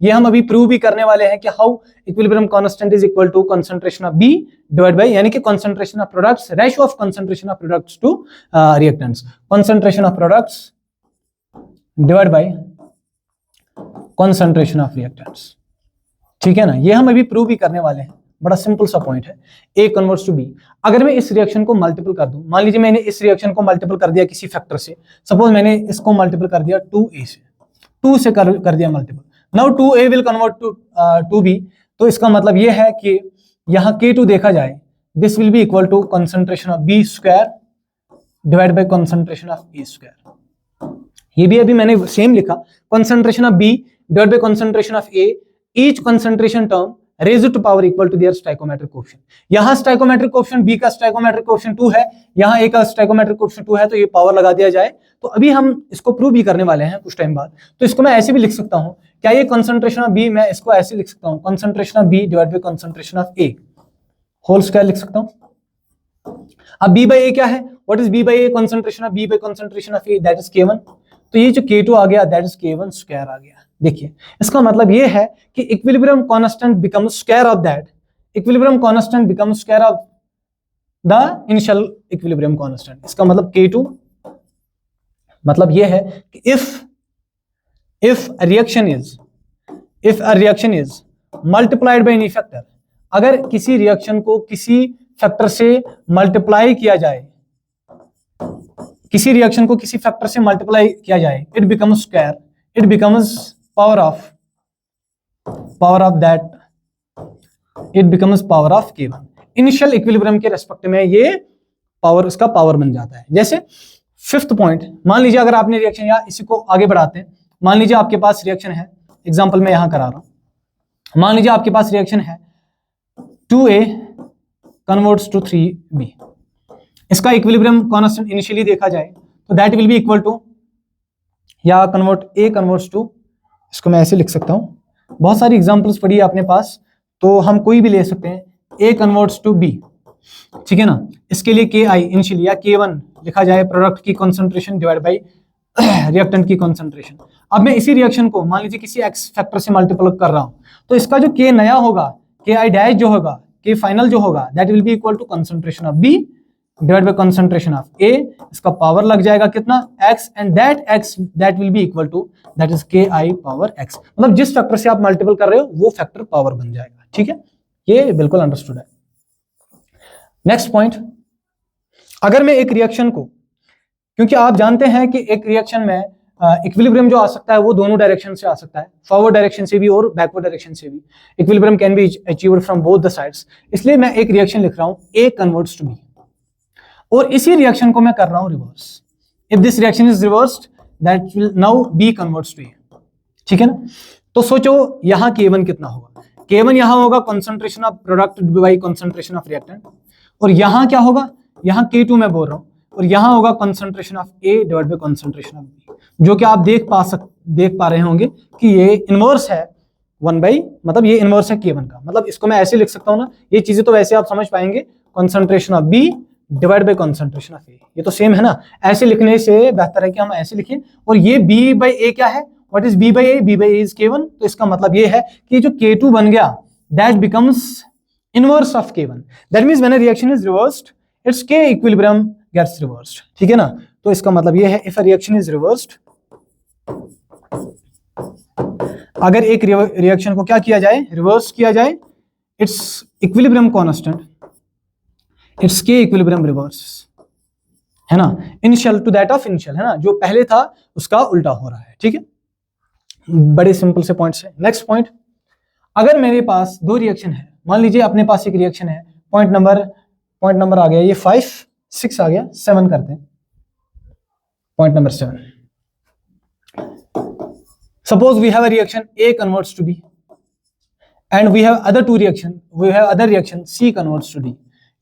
ये हम अभी प्रूव भी करने वाले हैं कि how equilibrium constant is equal to concentration of B divide by, यानी कि concentration of products, ratio of concentration of products to reactants, concentration of products divide by concentration of reactants, ठीक है ना। ये हम अभी प्रूव भी करने वाले हैं, बड़ा सिंपल सा पॉइंट है, A कन्वर्ट्स टू B। अगर मैं इस रिएक्शन को मल्टीपल कर दूं, मान लीजिए मैंने इस रिएक्शन को मल्टीपल कर दिया किसी फैक्टर से, सपोज मैंने इसको मल्टीपल कर दिया 2A से, 2 से कर दिया multiple, now 2A will convert to 2B, तो इसका मतलब ये है कि यहाँ K2 देखा जाए, this will be equal to concentration of B square divide by concentration of A square. ये भी अभी मैंने सेम लिखा, concentration of B divide by concentration of A, each concentration term raised to power equal to their stoichiometric coefficient. यहां stoichiometric coefficient B का stoichiometric coefficient 2 है, यहां A का स्टोइकोमेट्रिक कोएफिशिएंट 2 है, तो ये पावर लगा दिया जाए। तो अभी हम इसको प्रूव भी करने वाले हैं कुछ टाइम बाद, तो इसको मैं ऐसे भी लिख सकता हूं, क्या ये कंसंट्रेशन ऑफ B, मैं इसको ऐसे लिख सकता हूं, concentration of B divide by concentration of A whole square लिख सकता हूं। अब B बाय A क्या है, what is B by A, concentration of B by concentration of A, that is K1, तो ये जो K2 आ गया दैट इज K1 स्क्वायर आ गया। देखिए इसका मतलब ये है कि equilibrium constant becomes square of that, equilibrium constant becomes square of the initial equilibrium constant. इसका मतलब K2, मतलब ये है कि if a reaction is multiplied by any factor, अगर किसी रिएक्शन को किसी फैक्टर से मल्टीप्लाई किया जाए, किसी रिएक्शन को किसी फैक्टर से मल्टीप्लाई किया जाए, it becomes square, it becomes power of that, it becomes power of K1। Initial equilibrium के रेस्पेक्ट में ये पावर, उसका पावर बन जाता है। जैसे 5th पॉइंट, मान लीजिए अगर आपने रिएक्शन, या इसी को आगे बढ़ाते हैं, मान लीजिए आपके पास रिएक्शन है, एग्जांपल मैं यहां करा रहा हूं, मान लीजिए आपके पास रिएक्शन है 2A कन्वर्ट्स टू 3B, इसका इक्विलिब्रियम कांस्टेंट इनिशियली देखा जाए तो that will be equal to, या A कन्वर्ट्स टू, इसको मैं ऐसे लिख सकता हूं, बहुत सारी एग्जांपल्स पड़ी है अपने पास, तो हम कोई भी ले सकते हैं, A कन्वर्ट्स टू B, ठीक है ना। इसके लिए KI इनिशियली या K1 लिखा जाए, प्रोडक्ट की कंसंट्रेशन डिवाइड बाय रिएक्टेंट की कंसंट्रेशन। अब मैं इसी रिएक्शन को मान लीजिए किसी X फैक्टर से मल्टीपल कर रहा हूं, तो इसका जो K नया होगा, KI डैश जो होगा, K फाइनल जो होगा, that will be equal to concentration of B divide by concentration of A, इसका पावर लग जाएगा कितना, X, and that will be equal to, that is KI power X। मतलब जिस फैक्टर से आप मल्टीपल कर रहे हो वो फैक्टर पावर बन जाएगा, ठीक है, ये बिल्कुल अंडरस्टूड है। नेक्स्ट पॉइंट, अगर मैं एक रिएक्शन को, क्योंकि आप जानते हैं कि एक रिएक्शन में इक्विलिब्रियम जो आ सकता है वो दोनों डायरेक्शन से आ सकता है, फॉरवर्ड डायरेक्शन से भी और बैकवर्ड डायरेक्शन से भी, equilibrium can be achieved from both the sides. इसलिए मैं एक रिएक्शन लिख रहा हूं A कन्वर्ट्स टू B, और इसी रिएक्शन को मैं कर रहा हूं reverse. If this reaction is reversed that will now B converts to A, ठीक है ना। तो सोचो यहां K1 कितना होगा, K1 यहां होगा concentration of product by concentration of reactant, और यहाँ क्या होगा, यहाँ K2 मैं बोल रहा हूँ, और यहाँ होगा concentration of A divide by concentration of B, जो कि आप देख पा रहे होंगे कि ये इनवर्स है 1 बाई, मतलब ये इनवर्स है K1 का। मतलब इसको मैं ऐसे लिख सकता हूँ ना, ये चीजें तो वैसे आप समझ पाएंगे, concentration of B divide bye concentration of A, ये तो सेम है ना। ऐसे लिखने से बेहतर है कि हम ऐसे लिखें। और ये B बाई A क्या है, what is B by A, B by A is K1, तो इसका मतलब ये है कि जो K2 बन गया that becomes inverse of K1, that means when a reaction is reversed its K equilibrium gets reversed, ठीक है ना। तो इसका मतलब ये है if a reaction is reversed, अगर एक रिएक्शन को क्या किया जाए, रिवर्स किया जाए, its equilibrium constant, its K equilibrium reverse, है ना, initial to that of initial, है ना, जो पहले था उसका उल्टा हो रहा है, ठीक है। बड़े सिंपल से पॉइंट्स है। नेक्स्ट पॉइंट, अगर मेरे पास दो रिएक्शन है, मान लीजिए अपने पास एक रिएक्शन है, पॉइंट नंबर आ गया ये 5 6 आ गया, 7 करते हैं, point number 7। Suppose we have a reaction A converts to B and we have other reaction C converts to D।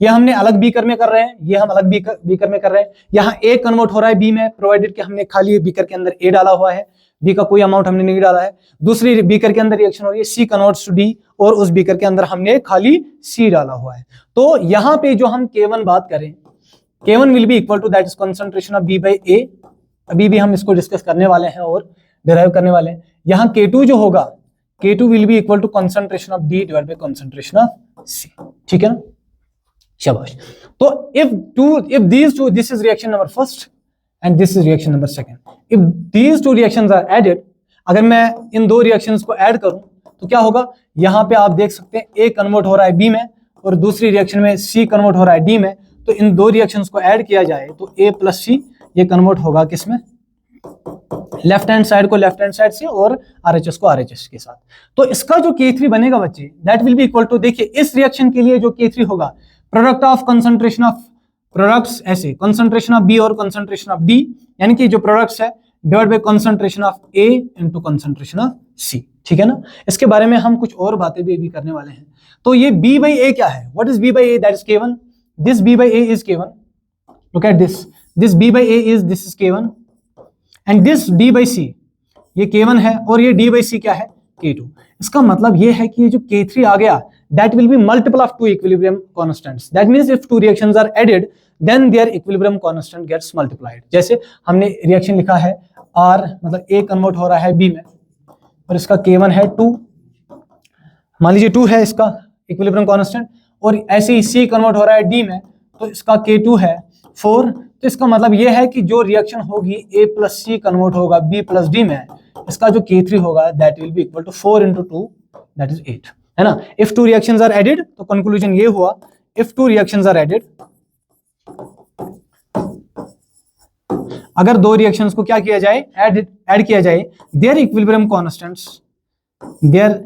ये हमने अलग बीकर में कर रहे हैं, ये हम अलग बीकर में कर रहे हैं। यहाँ A कन्वर्ट हो रहा है B में, प्रोवाइडेड कि हमने खाली बीकर के अंदर A डाला हुआ है, B का कोई अमाउंट हमने नहीं डाला है। दूसरी बीकर के अंदर रिएक्शन हो रही है C कन्वर्ट्स टू D, और उस बीकर के अंदर हमने खाली C डाला हुआ है। तो यहाँ पे जो हम K1 बात करें, K1 will be equal to that is concentration of B by A। अभी भी हम इसको डिस्कस करने वाले हैं और डिराइव करने वाले हैं। यहाँ K2 जो होगा, K2 will be equal to concentration of D divide by concentration of C, ठीक है ना, शाबाश। तो if these two, this is reaction number first and this is reaction number second, if these two reactions are added, अगर मैं इन दो reactions को add करूं तो क्या होगा, यहाँ पे आप देख सकते हैं A कन्वर्ट हो रहा है B में और दूसरी रिएक्शन में C कन्वर्ट हो रहा है D में। तो इन दो रिएक्शंस को ऐड किया जाए तो A प्लस C ये कन्वर्ट होगा किसमें, लेफ्ट हैंड साइड को लेफ्ट हैंड साइड से और RHS को RHS के साथ। तो इसका जो K3 बनेगा बच्चे, that will be equal to, देखिए इस रिएक्शन के लिए जो K3 होगा, product of concentration of products, ऐसे कंसंट्रेशन ऑफ B और कंसंट्रेशन ऑफ D, यानी कि जो प्रोडक्ट्स है divide by concentration of A into concentration of C, ठीक है ना। इसके बारे में हम कुछ और बातें भी करने वाले हैं। तो ये B बाई A क्या है, what is B by A, that is K1, this B by A is K1, look at this B by A is, this is K1 and this D by C, ये K1 है और ये D by C क्या है, K2। इसका मतलब ये है कि ये जो K3 आ गया that will be multiple of two equilibrium constants, that means if two reactions are added then their equilibrium constant gets multiplied। जैसे हमने रिएक्शन लिखा है R, मतलब A कन्वर्ट हो रहा है B में और इसका K1 है 2, मान लीजिए 2 है इसका इक्विलिब्रियम कांस्टेंट, और ऐसे ही C कन्वर्ट हो रहा है D में तो इसका K2 है 4। तो इसका मतलब ये है कि जो रिएक्शन होगी A प्लस C कन्वर्ट होगा B प्लस D में, इसका जो K3 होगा that will be equal to 4 into 2 that is 8, है ना। If two reactions are added, तो कंक्लूजन ये हुआ, if two reactions are added, अगर दो रिएक्शंस को क्या किया जाए, ऐड किया जाए, their equilibrium constants, their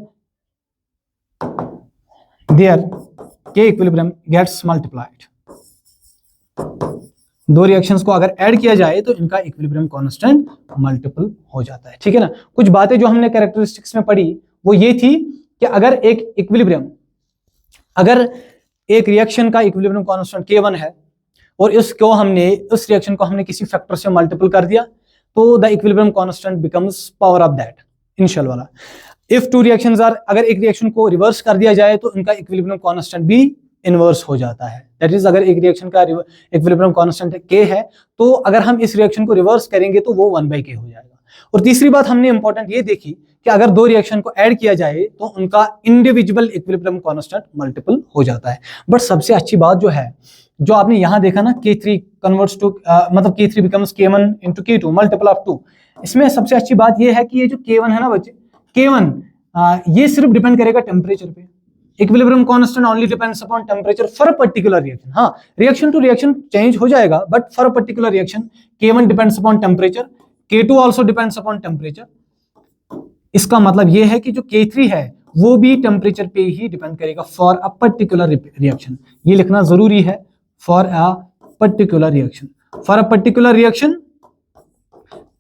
K equilibrium gets multiplied. दो रिएक्शंस को अगर ऐड किया जाए तो इनका इक्विलिब्रियम कांस्टेंट मल्टीपल हो जाता है, ठीक है ना। कुछ बातें जो हमने कैरेक्टरिस्टिक्स में पढ़ी वो ये थी कि अगर एक इक्विलिब्रियम, अगर एक रिएक्शन का इक्विलिब्रियम कांस्टेंट K1 है और इसको हमने, उस रिएक्शन को हमने किसी फैक्टर से मल्टीपल कर दिया तो the equilibrium constant becomes power of that initial वाला। इफ टू रिएक्शंस आर, अगर एक रिएक्शन को रिवर्स कर दिया जाए तो इनका इक्विलिब्रियम कांस्टेंट भी इनवर्स हो जाता है। दैट इज, अगर एक रिएक्शन का इक्विलिब्रियम कांस्टेंट K है तो अगर हम इस रिएक्शन को रिवर्स करेंगे तो वो 1/K हो जाएगा। और तीसरी बात हमने इंपॉर्टेंट ये देखी कि अगर दो रिएक्शन को ऐड किया जाए तो उनका इंडिविजुअल इक्विलिब्रियम कांस्टेंट मल्टीपल हो जाता है। बट सबसे अच्छी बात जो है, जो आपने यहां देखा ना, K3 कन्वर्ट्स टू, मतलब K3 becomes K1 into K2 multiple of 2, इसमें सबसे अच्छी बात ये है कि ये जो K1 है ना बच्चे, K1 ये सिर्फ डिपेंड करेगा टेम्परेचर पे। Equilibrium constant only depends upon temperature for a particular reaction. हाँ, रिएक्शन टू रिएक्शन चेंज हो जाएगा but for a particular reaction K1 depends upon temperature, K2 also depends upon temperature. इसका मतलब ये है कि जो K3 है वो भी टेम्परेचर पे ही डिपेंड करेगा फॉर अ पर्टिकुलर रिएक्शन। ये लिखना जरूरी है, for a particular reaction. For a particular reaction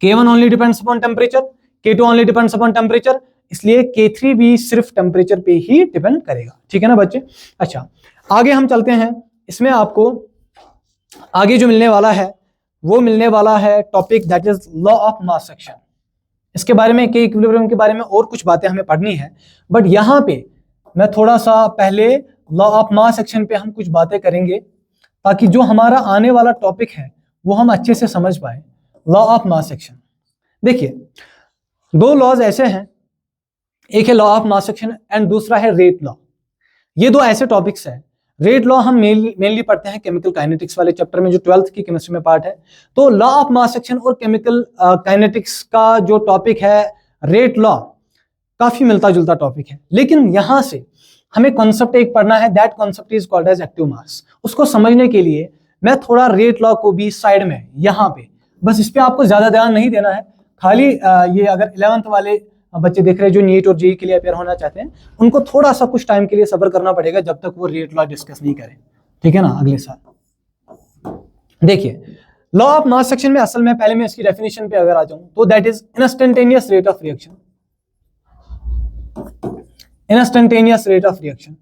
K1 only depends upon temperature, K2 only depends upon temperature, इसलिए K3 भी सिर्फ टेम्परेचर पे ही डिपेंड करेगा, ठीक है ना बच्चे। अच्छा, आगे हम चलते हैं इसमें आपको आगे जो मिलने वाला है वो मिलने वाला है topic that is law of mass action. इसके बारे में के इक्विलिब्रियम के बारे में और कुछ बातें हमें पढ़नी है, बट यहां पे मैं थोड़ा सा पहले लॉ ऑफ मास एक्शन पे हम कुछ बातें करेंगे ताकि जो हमारा आने वाला टॉपिक है वो हम अच्छे से समझ पाए। लॉ ऑफ मास एक्शन, देखिए दो लॉज ऐसे हैं, एक है law of mass action and दूसरा है रेट लॉ। ये दो ऐसे टॉपिक्स हैं। रेट लॉ हम मेनली पढ़ते हैं केमिकल काइनेटिक्स वाले चैप्टर में, जो 12th की केमिस्ट्री में पार्ट है। तो लॉ ऑफ मास एक्शन और केमिकल काइनेटिक्स का जो टॉपिक है रेट लॉ, काफी मिलता जुलता टॉपिक है, लेकिन यहां से हमें कॉन्सेप्ट एक पढ़ना है, that concept is called as active mass. उसको समझने के लिए मैं थोड़ा रेट लॉ को भी साइड में यहां पे, बस इस पे आपको ज्यादा ध्यान नहीं देना है, खाली ये अगर 11th वाले बच्चे देख रहे हैं जो नीट और जेईई के लिए अपेयर होना चाहते हैं, उनको थोड़ा सा कुछ टाइम के लिए सब्र करना पड़ेगा जब तक वो रेट लॉ डिस्कस नहीं करें, ठीक है ना, अगले साल। देखिए लॉ ऑफ मास एक्शन में असल में पहले मैं इसकी डेफिनेशन पे अगर आ जाऊं तो that is instantaneous rate of reaction. Instantaneous rate of reaction,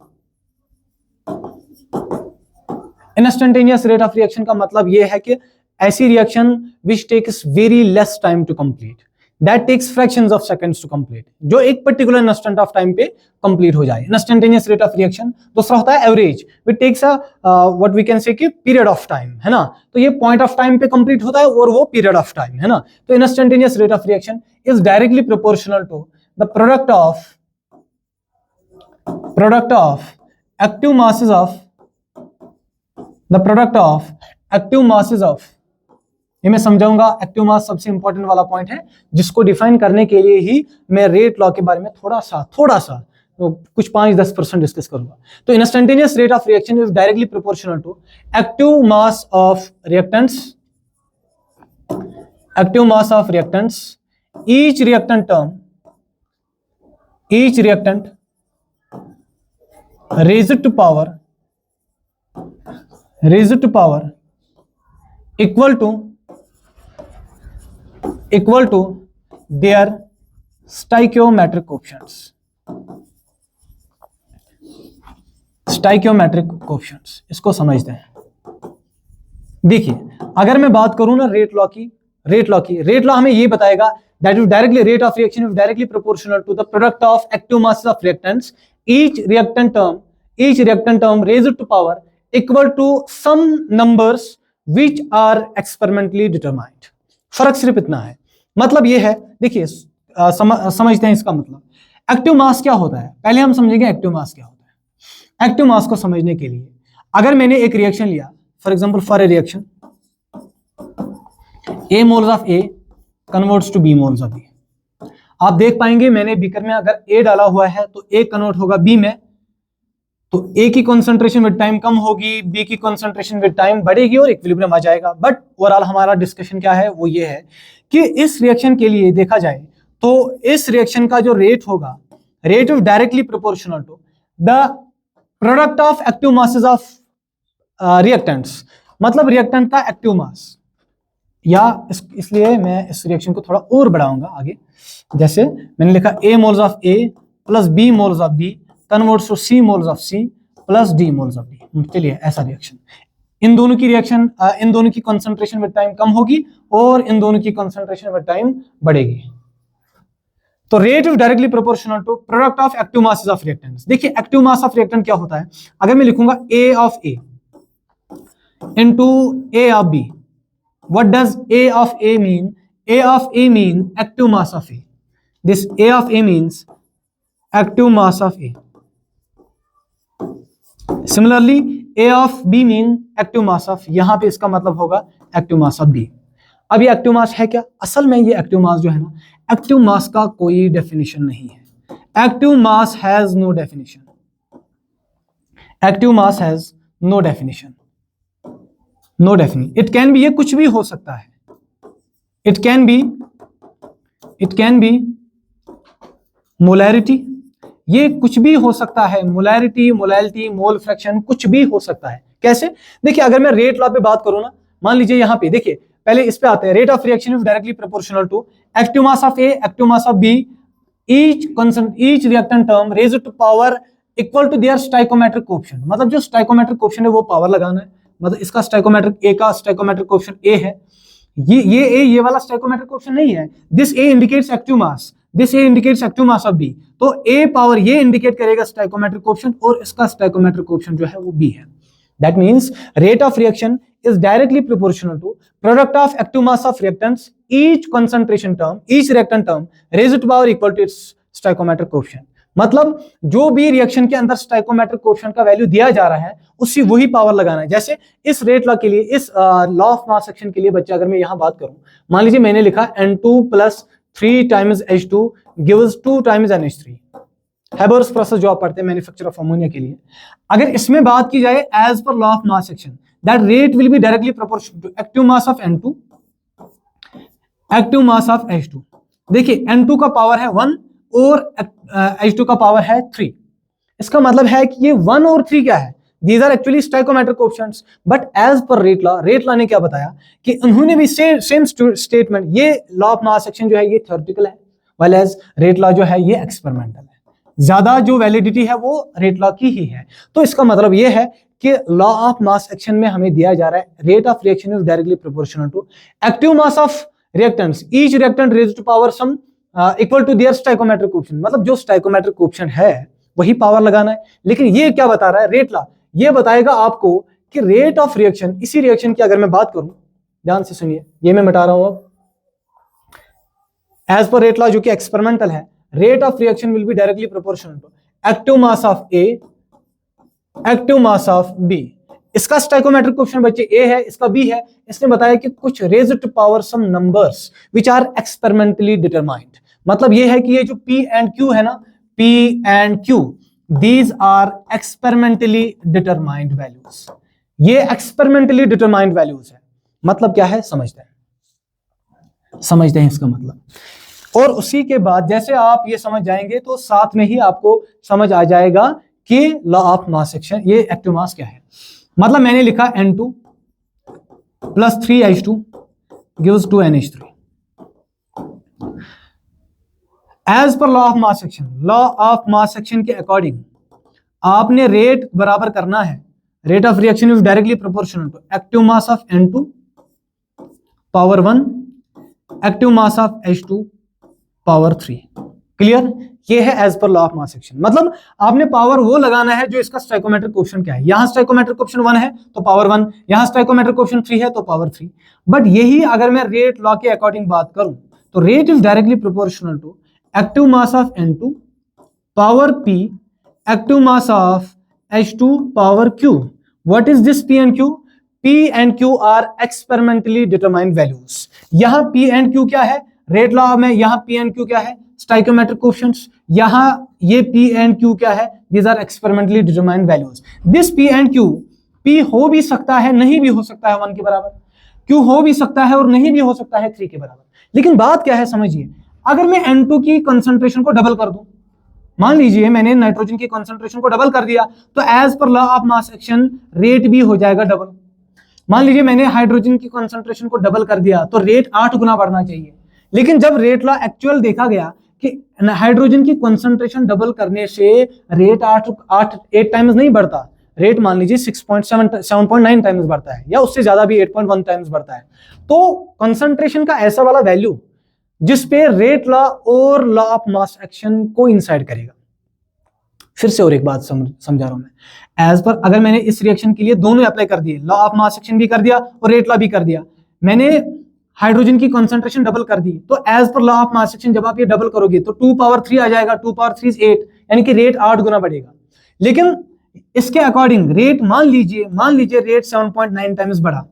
instantaneous rate of reaction का मतलब यह है कि ऐसी reaction which takes very less time to complete, that takes fractions of seconds to complete, जो एक पर्टिकुलर इंस्टेंट ऑफ टाइम पे complete हो जाए, इंस्टेंटेनियस रेट ऑफ रिएक्शन। दूसरा होता है average, which takes what we can say कि period of time, है ना, तो ये पॉइंट ऑफ टाइम पे कंप्लीट होता है और वो पीरियड ऑफ टाइम, है ना। तो instantaneous rate of reaction is directly proportional to the product of active masses of the product of active masses of, ये मैं समझाऊंगा। एक्टिव मास सबसे इंपॉर्टेंट वाला पॉइंट है जिसको डिफाइन करने के लिए ही मैं रेट लॉ के बारे में थोड़ा सा तो कुछ 5-10% डिस्कस करूंगा। तो instantaneous rate of reaction is directly proportional to active mass of reactants, active mass of reactants, each reactant raised to power equal to their stoichiometric coefficients, stoichiometric coefficients, इसको समझते हैं। देखिए अगर मैं बात करूं ना रेट लॉ हमें ये बताएगा that is directly rate of reaction is directly proportional to the product of active masses of reactants, each reactant term raised to power equal to some numbers which are experimentally determined। फर्क सिर्फ इतना है, मतलब ये है, देखिए समझते हैं इसका मतलब। एक्टिव मास क्या होता है, पहले हम समझेंगे एक्टिव मास क्या होता है। एक्टिव मास को समझने के लिए अगर मैंने एक रिएक्शन लिया, for example for a reaction A moles of A converts to B moles of B, आप देख पाएंगे मैंने बीकर में अगर A डाला हुआ है तो A कन्वर्ट होगा B में, तो A की कंसंट्रेशन विद टाइम कम होगी, B की कंसंट्रेशन विद टाइम बढ़ेगी और इक्विलिब्रियम आ जाएगा। बट ओवरऑल हमारा डिस्कशन क्या है, वो ये है कि इस रिएक्शन के लिए देखा जाए तो इस रिएक्शन का जो रेट होगा, rate of directly proportional to the product of active masses of reactants, मतलब रिएक्टेंट का एक्टिव मास, या इसलिए मैं इस रिएक्शन को थोड़ा और बढ़ाऊंगा आगे। जैसे मैंने लिखा A moles of A plus B moles of B converts to C moles of C plus D moles of D। चलिए ऐसा रिएक्शन, इन दोनों की कंसंट्रेशन विद टाइम कम होगी और इन दोनों की कंसंट्रेशन विद टाइम बढ़ेगी। तो rate of directly proportional to product of active masses of reactants. देखिए एक्टिव मास ऑफ रिएक्टेंट क्या होता है, अगर मैं लिखूंगा A of A into A of B, what does A of A mean? A of A mean active mass of A. This A of A means active mass of A. Similarly, A of B mean active mass of, यहां पे इसका मतलब होगा active mass of B। अब ये active मास है क्या, असल में ये एक्टिव मास जो है ना, एक्टिव मास का कोई डेफिनेशन नहीं है। Active mass has no definition, active mass has no definition, no definition. It can be, ये कुछ भी हो सकता है, इट कैन बी मोलैरिटी, ये कुछ भी हो सकता है, मोलैरिटी, मोलैलिटी, मोल फ्रैक्शन, कुछ भी हो सकता है। कैसे, देखिए अगर मैं रेट लॉ पे बात करूं ना, मान लीजिए यहां पे देखिए, पहले इस पे आते हैं, rate of reaction is directly proportional to active mass of A, active mass of B, each reactant term raised to power equal to their stoichiometric coefficient, मतलब जो स्टाइकोमेट्रिक कोएफिशिएंट है वो पावर लगाना है। मतलब इसका स्टाइकोमेट्रिक ए का स्टाइकोमेट्रिक कोएफिशिएंट ए है, ये ए, ये वाला स्टाइकोमेट्रिक कोएफिशिएंट नहीं है। This A indicates active mass, this A indicates active mass of B, तो ए पावर ये इंडिकेट करेगा स्टाइकोमेट्रिक कोएफिशिएंट और इसका स्टाइकोमेट्रिक कोएफिशिएंट जो है वो बी है। That means rate of reaction is directly proportional to product of active mass of reactants, each concentration term, each reactant term raised to power equal to its stoichiometric coefficient। मतलब जो भी reaction के अंदर stoichiometric coefficient का value दिया जा रहा है उससे वही पावर लगाना है। जैसे इस रेट लॉ के लिए, इस लॉ ऑफ मास एक्शन के लिए बच्चा, अगर मैं यहां बात करूं, मान लीजिए मैंने लिखा N2 + 3 times H2 gives 2 times NH3, Haber's process जो आप पढ़ते हैं मैन्युफैक्चर ऑफ अमोनिया के लिए। अगर इसमें बात की जाए as per law of mass action, that rate will be directly proportional to active mass of N2 active mass of H2। देखिए N2 का पावर है 1 और H2 का पावर है 3। इसका मतलब है कि ये 1 और 3 क्या है, these are actually stoichiometric coefficients, but as per rate law ने क्या बताया कि उन्होंने भी सेम स्टेटमेंट, ये लॉ ऑफ मास एक्शन जो है ये थ्योरेटिकल है, वाइल एज रेट लॉ जो है ये एक्सपेरिमेंटल है। ज्यादा जो वैलिडिटी है वो रेट लॉ की ही है। तो इसका मतलब ये है कि लॉ ऑफ मास एक्शन में हमें दिया जा रहा है rate of reaction is directly proportional to active mass of reactants, each reactant raised to power some equal to their stoichiometric coefficient. मतलब जो स्टाइकोमेट्रिक कोएफिशिएंट है वही पावर लगाना है। लेकिन ये क्या बता रहा है रेट लॉ, ये बताएगा आपको कि रेट ऑफ रिएक्शन, इसी रिएक्शन की अगर मैं बात करूं, ध्यान से सुनिए, ये मैं मिटा रहा हूं अब, एज पर रेट लॉ जो कि एक्सपेरिमेंटल है, rate of reaction will be directly proportional to active mass of A, active mass of B। इसका स्टाइकोमेट्रिक कोएफिशिएंट बच्चे A है, इसका B है। इसने बताया कि कुछ raised to power some numbers which are experimentally determined। मतलब ये है कि ये जो P and Q है ना, P and Q, these are experimentally determined values। ये experimentally determined values है। मतलब क्या है समझते हैं इसका मतलब। और उसी के बाद जैसे आप ये समझ जाएंगे तो साथ में ही आपको समझ आ जाएगा कि लॉ ऑफ मास एक्शन, ये एक्टिव मास क्या है। मतलब मैंने लिखा N2 + 3H2 gives 2 NH3। As per law of mass action, law of mass action के अकॉर्डिंग आपने रेट बराबर करना है, rate of reaction is directly proportional to active mass of N2 power 1 active mass of H2 power 3। Clear, ये है as per law of mass action. मतलब आपने power वो लगाना है जो इसका स्टाइकोमेट्रिक कोएफिशिएंट क्या है। यहां स्टाइकोमेट्रिक कोएफिशिएंट 1 है तो पावर 1, यहां स्टाइकोमेट्रिक कोएफिशिएंट 3 है तो पावर 3। बट यही अगर मैं रेट लॉ के अकॉर्डिंग बात करूं तो rate is directly proportional to active mass of N2 power P active mass of H2 power Q। What is this P and Q? P and Q are experimentally determined values. यहां P and Q क्या है rate law में, यहां P and Q क्या है stoichiometric coefficients, यहां ये P and Q क्या है, these are experimentally determined values. This P and Q, P हो भी सकता है नहीं भी हो सकता है 1 के बराबर, Q हो भी सकता है और नहीं भी हो सकता है 3 के बराबर। लेकिन बात क्या है समझिए, अगर मैं N2 की कंसंट्रेशन को डबल कर दूं, मान लीजिए मैंने नाइट्रोजन की कंसंट्रेशन को डबल कर दिया तो as per law of mass action rate भी हो जाएगा डबल। मान लीजिए मैंने हाइड्रोजन की कंसंट्रेशन को डबल कर दिया तो रेट 8 गुना बढ़ना चाहिए। लेकिन जब रेट लॉ एक्चुअल देखा गया कि हाइड्रोजन की कंसंट्रेशन डबल करने से रेट 8 टाइम्स नहीं बढ़ता, रेट मान लीजिए 7.9 टाइम्स बढ़ता है, या उससे ज्यादा भी 8.1 टाइम्स बढ़ता है। तो कंसंट्रेशन का ऐसा वाला वैल्यू जिस पे रेट लॉ और लॉ ऑफ मास एक्शन को इंसाइड करेगा। फिर से और एक बात समझा रहा हूं मैं, एज पर अगर मैंने इस रिएक्शन के लिए दोनों अप्लाई कर दिए, लॉ ऑफ मास एक्शन भी कर दिया और रेट लॉ भी कर दिया, मैंने हाइड्रोजन की कंसंट्रेशन डबल कर दी, तो as per law of mass action जब आप ये डबल करोगे तो 2 पावर 3 आ जाएगा, 2 पावर 3 8, यानी कि रेट 8 गुना बढ़ेगा। लेकिन इसके अकॉर्डिंग रेट मान लीजिए रेट 7.9 टाइम्स बढ़ा।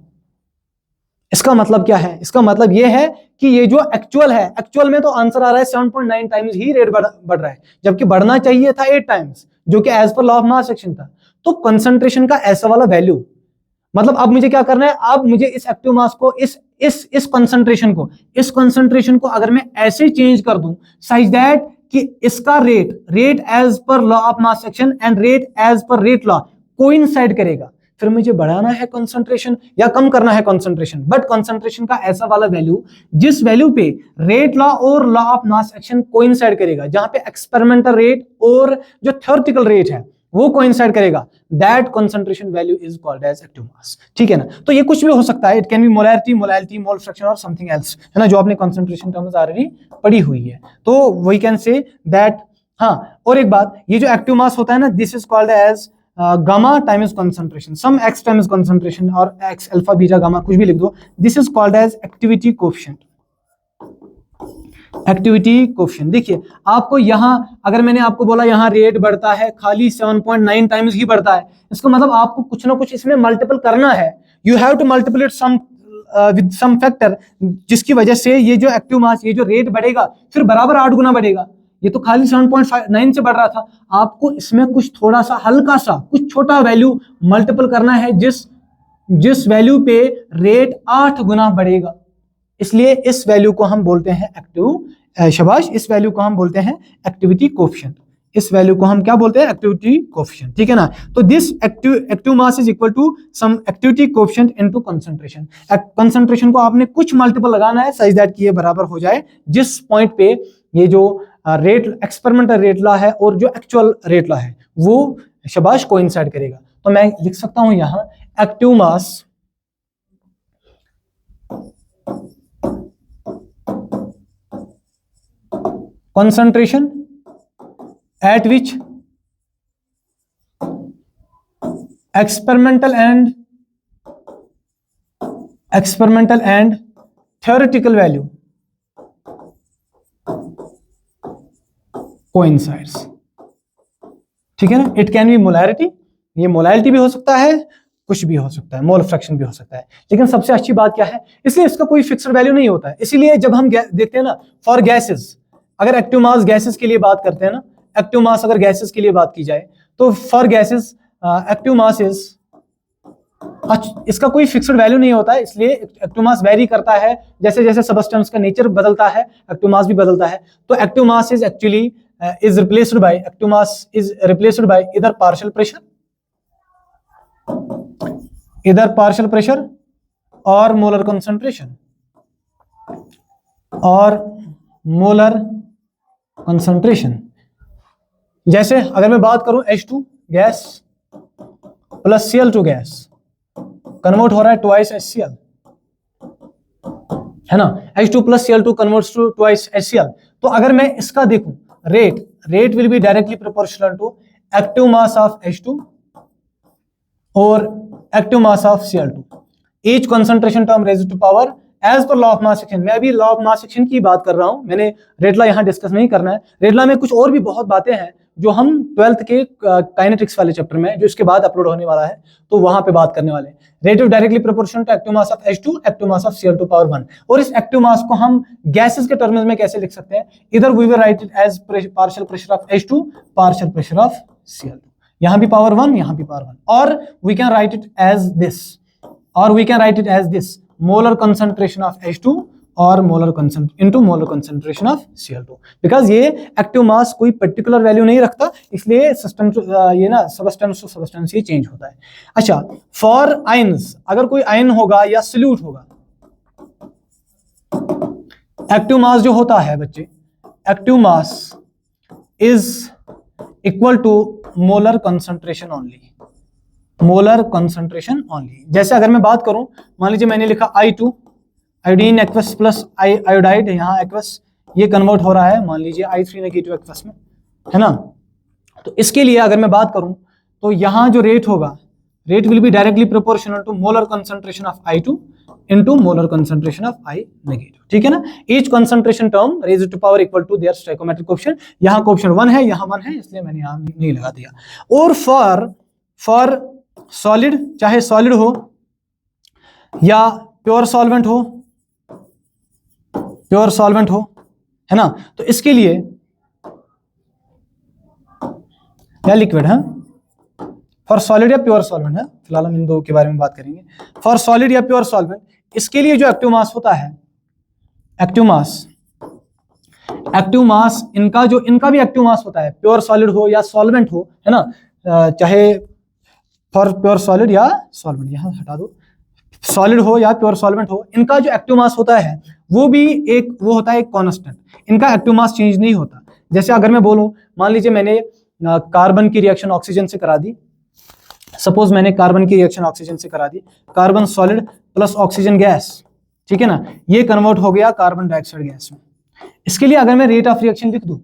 इसका मतलब क्या है, इसका मतलब यह है कि ये जो एक्चुअल है, एक्चुअल में तो आंसर आ रहा है 7.9 टाइम्स ही रेट बढ़ रहा है, जबकि बढ़ना चाहिए था 8 टाइम्स, जो कि as per law of mass action था। तो कंसंट्रेशन का ऐसा वाला वैल्यू, मतलब अब मुझे क्या करना है, अब मुझे इस एक्टिव मास को इस कंसंट्रेशन को अगर मैं ऐसे चेंज कर दूं सच दैट कि इसका rate as per law of mass action and rate as per rate law coincide करेगा, फिर मुझे बढ़ाना है कंसंट्रेशन या कम करना है कंसंट्रेशन, बट कंसंट्रेशन का ऐसा वाला वैल्यू जिस वैल्यू पे रेट लॉ और law of mass action coincide करेगा, जहां पे एक्सपेरिमेंटल रेट और जो थ्योरेटिकल रेट है वो कोइंसाइड करेगा, that concentration value is called as active mass. ठीक है ना, तो ये कुछ भी हो सकता है, it can B molarity, molality, mole fraction और समथिंग एल्स, है ना, जो आपने कंसंट्रेशन टर्म्स ऑलरेडी पढ़ी हुई है। तो वी कैन से दैट, हाँ, और एक बात, ये जो एक्टिव मास होता है ना, this is called as gamma times concentration, some X times concentration और एक्स अल्फा बीटा गामा कुछ भी लिख दो, this is called as activity coefficient. Activity coefficient, देखिए आपको यहां अगर मैंने आपको बोला यहां रेट बढ़ता है खाली 7.9 टाइम्स ही बढ़ता है, इसका मतलब आपको कुछ ना कुछ इसमें मल्टीपल करना है, you have to multiplicate some with some factor, जिसकी वजह से ये जो एक्टिव मास, ये जो रेट बढ़ेगा फिर बराबर 8 गुना बढ़ेगा। ये तो खाली 7.9 से बढ़ रहा था, आपको इसमें कुछ थोड़ा सा हल्का सा कुछ छोटा वैल्यू मल्टीपल करना है, जिस वैल्यू पे रेट 8 गुना बढ़ेगा, इसलिए इस वैल्यू को हम बोलते हैं एक्टिव, शाबाश, इस वैल्यू को हम बोलते हैं एक्टिविटी कोएफिशिएंट, इस वैल्यू को हम क्या बोलते हैं, एक्टिविटी कोएफिशिएंट। ठीक है ना, तो this active mass is equal to some activity coefficient into concentration. Concentration को आपने कुछ मल्टीपल लगाना है सच दैट कि ये बराबर हो जाए जिस पॉइंट पे ये जो रेट एक्सपेरिमेंटल रेट लॉ है और जो एक्चुअल रेट लॉ है वो शाबाश कोइंसाइड करेगा। तो मैं लिख सकता हूं यहां active mass concentration at which experimental and theoretical value coincides। ठीक है ना, इट कैन बी मोलैरिटी, ये मोलैलिटी भी हो सकता है, कुछ भी हो सकता है, मोल फ्रैक्शन भी हो सकता है, लेकिन सबसे अच्छी बात क्या है, इसलिए इसका कोई फिक्स्ड वैल्यू नहीं होता है। इसीलिए जब हम देखते हैं ना फॉर गैसेस, अगर एक्टिव मास गैसेस के लिए बात करते हैं ना, एक्टिव मास अगर गैसेस के लिए बात की जाए तो for gases active mass is, इसका कोई फिक्स्ड वैल्यू नहीं होता है, इसलिए एक्टिव मास वेरी करता है, जैसे जैसे सबस्टेंस का नेचर बदलता है एक्टिव मास भी बदलता है। तो active mass is actually is replaced by, active mass is replaced by इधर पार्शियल प्रेशर और मोलर कंसंट्रेशन कंसंट्रेशन। जैसे अगर मैं बात करूं H2 gas plus Cl2 gas convert हो रहा है ट्वाइस HCl, है ना, H2 plus Cl2 converts to twice HCl। तो अगर मैं इसका देखूं rate will be directly proportional to active mass of H2 और active mass of Cl2, each concentration term raised to power as per law of mass action. मैं अभी law of mass action की बात कर रहा हूं, मैंने रेट लॉ यहां डिस्कस नहीं करना है। रेट लॉ में कुछ और भी बहुत बातें हैं जो हम 12th के काइनेटिक्स वाले चैप्टर में, जो इसके बाद अपलोड होने वाला है, तो वहां पे बात करने वाले हैं। Rate of directly proportional to active mass of H2, active mass of Cl2 power 1। और इस एक्टिव मास को हम गैसेस के टर्म्स में कैसे लिख सकते हैं, इधर we will write it as partial pressure of H2, partial pressure of Cl2, यहां भी पावर 1, यहां भी पावर 1, और we can write it as this, molar concentration of H2 और molar concentration of Cl2, because ये एक्टिव मास कोई particular value नहीं रखता, इसलिए सिस्टम ये ना सबस्टेंस टू सबस्टेंस ये चेंज होता है। अच्छा, फॉर आयंस, अगर कोई आयन होगा या सॉल्यूट होगा, एक्टिव मास जो होता है बच्चे, active mass is equal to molar concentration only. जैसे अगर मैं बात करूं, मान लीजिए मैंने लिखा I2 iodine aqueous plus iodide, यहाँ एक्वस ये कन्वर्ट हो रहा है मान लीजिए I3 नेगेटिव एक्वस में, है ना। तो इसके लिए अगर मैं बात करूं तो यहाँ जो रेट होगा, rate will be directly proportional to molar concentration of I2 into molar concentration of I negative. ठीक है ना, each concentration term raised to power equal to their stoichiometric coefficient. यहाँ कोएफिशिएंट 1 है, यहाँ 1 है, इसलिए मैंने यहाँ नहीं लगा दिया। और फॉर सॉलिड, चाहे सॉलिड हो या प्योर सॉल्वेंट हो, है ना, तो इसके लिए या लिक्विड है, फॉर सॉलिड या प्योर सॉल्वेंट है, फिलहाल हम इन दो के बारे में बात करेंगे। फॉर सॉलिड या प्योर सॉल्वेंट, इसके लिए जो एक्टिव मास होता है, एक्टिव मास इनका भी एक्टिव मास होता है, प्योर सॉलिड हो या सॉल्वेंट हो, है ना, चाहे फॉर प्योर सॉलिड या सॉल्वेंट, यहाँ हटा दो, सॉलिड हो या प्योर सॉल्वेंट हो, इनका जो एक्टिव मास होता है वो भी वो होता है एक कांस्टेंट, इनका एक्टिव मास चेंज नहीं होता। जैसे अगर मैं बोलूं, मान लीजिए मैंने कार्बन की रिएक्शन ऑक्सीजन से करा दी, सपोज मैंने कार्बन की रिएक्शन ऑक्सीजन से करा दी, carbon solid plus oxygen gas, ठीक है ना, ये कन्वर्ट हो गया कार्बन डाइऑक्साइड गैस में। इसके लिए अगर मैं रेट ऑफ रिएक्शन लिख दूं,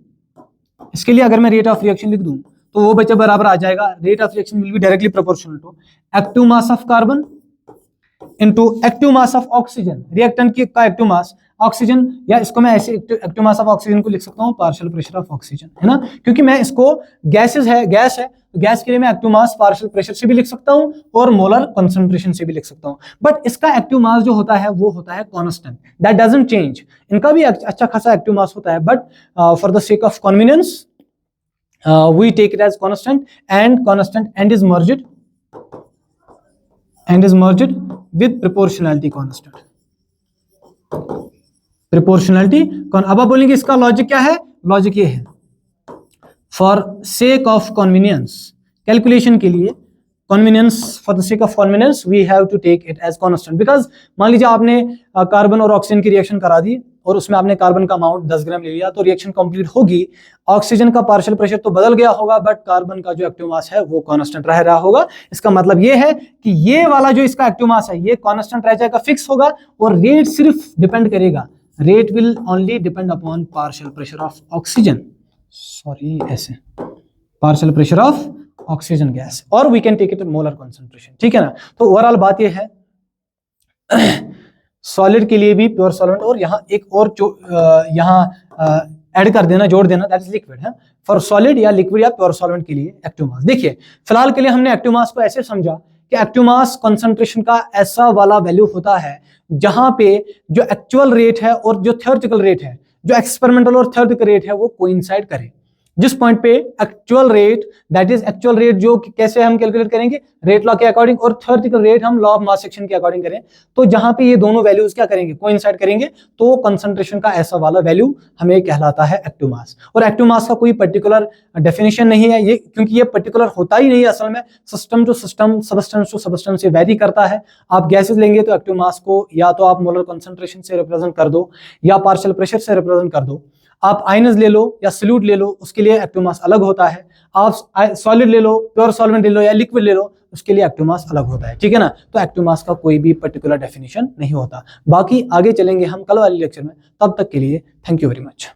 इसके लिए अगर मैं रेट ऑफ रिएक्शन लिख दूं तो वो बच्चा बराबर आ जाएगा, rate of reaction will be directly proportional to active mass of carbon into active mass of oxygen, reactant की का एक्टिव मास ऑक्सीजन, या इसको मैं ऐसे एक्टिव मास ऑफ ऑक्सीजन को लिख सकता हूं पार्शियल प्रेशर ऑफ ऑक्सीजन, है ना, क्योंकि मैं इसको गैसेस है, गैस है, तो गैस के लिए मैं एक्टिव मास पार्शियल प्रेशर से भी लिख सकता हूं और मोलर कंसंट्रेशन से भी लिख सकता हूं, बट इसका एक्टिव मास जो होता है वो होता है कांस्टेंट, दैट डजंट चेंज। इनका भी अच्छा खासा एक्टिव मास होता है, but for the sake of convenience we take it as constant, and constant and is merged with proportionality constant, proportionality। अब आप बोलेंगे इसका लॉजिक क्या है, लॉजिक ये है, for sake of convenience, calculation के लिए convenience, for the sake of convenience we have to take it as constant, because मान लीजिए आपने कार्बन और ऑक्सीजन की रिएक्शन करा दी और उसमें आपने कार्बन का अमाउंट 10 ग्राम ले लिया, तो रिएक्शन कंप्लीट होगी, ऑक्सीजन का पार्शियल प्रेशर तो बदल गया होगा, बट कार्बन का जो एक्टिव मास है वो कांस्टेंट रह रहा होगा। इसका मतलब ये है कि ये वाला जो इसका एक्टिव मास है ये कांस्टेंट रह जाएगा, फिक्स होगा, और रेट सिर्फ डिपेंड करेगा, rate will only depend upon partial pressure of oxygen, sorry ऐसे, partial pressure of oxygen gas, और we can take it molar concentration, ठीक है ना। तो ओवरऑल बात ये है सॉलिड के लिए भी प्योर सॉल्वेंट, और यहाँ एक और जो यहाँ ऐड कर देना, जोड़ देना, दैट इज लिक्विड है, फॉर सॉलिड या लिक्विड या प्योर सॉल्वेंट के लिए एक्टिव मास। देखिए फिलहाल के लिए हमने एक्टिव मास को ऐसे समझा कि एक्टिव मास कंसंट्रेशन का ऐसा वाला वैल्यू होता है जहां पे जो एक्चुअल रेट है और जो थ्योरेटिकल रेट है, जो एक्सपेरिमेंटल और थ्योरेटिकल रेट है वो कोइंसाइड करे। जिस पॉइंट पे actual rate, that is actual rate जो कैसे हम कैलकुलेट करेंगे, रेट लॉ के अकॉर्डिंग, और थ्योरेटिकल रेट हम लॉ ऑफ मास सेक्शन के अकॉर्डिंग करें, तो जहां पे ये दोनों वैल्यूज क्या करेंगे, कोइंसाइड करेंगे, तो कंसंट्रेशन का ऐसा वाला वैल्यू हमें कहलाता है एक्टिव मास। और एक्टिव मास का कोई पर्टिकुलर डेफिनेशन नहीं है ये, क्योंकि ये पर्टिकुलर होता ही नहीं है असल में, system to system, substance to substance से वेरी करता है। आप गैसेज लेंगे तो एक्टिव मास को या तो आप मोलर कंसंट्रेशन से रिप्रेजेंट कर दो या पार्शियल प्रेशर से रिप्रेजेंट कर दो, आप आयनस ले लो या सॉल्यूट ले लो, उसके लिए एक्टिव मास अलग होता है, आप सॉलिड ले लो, प्योर सॉल्वेंट ले लो या लिक्विड ले लो, उसके लिए एक्टिव मास अलग होता है, ठीक है ना। तो एक्टिव मास का कोई भी पर्टिकुलर डेफिनेशन नहीं होता। बाकी आगे चलेंगे हम कल वाले लेक्चर में, तब तक के लिए थैंक यू वेरी मच।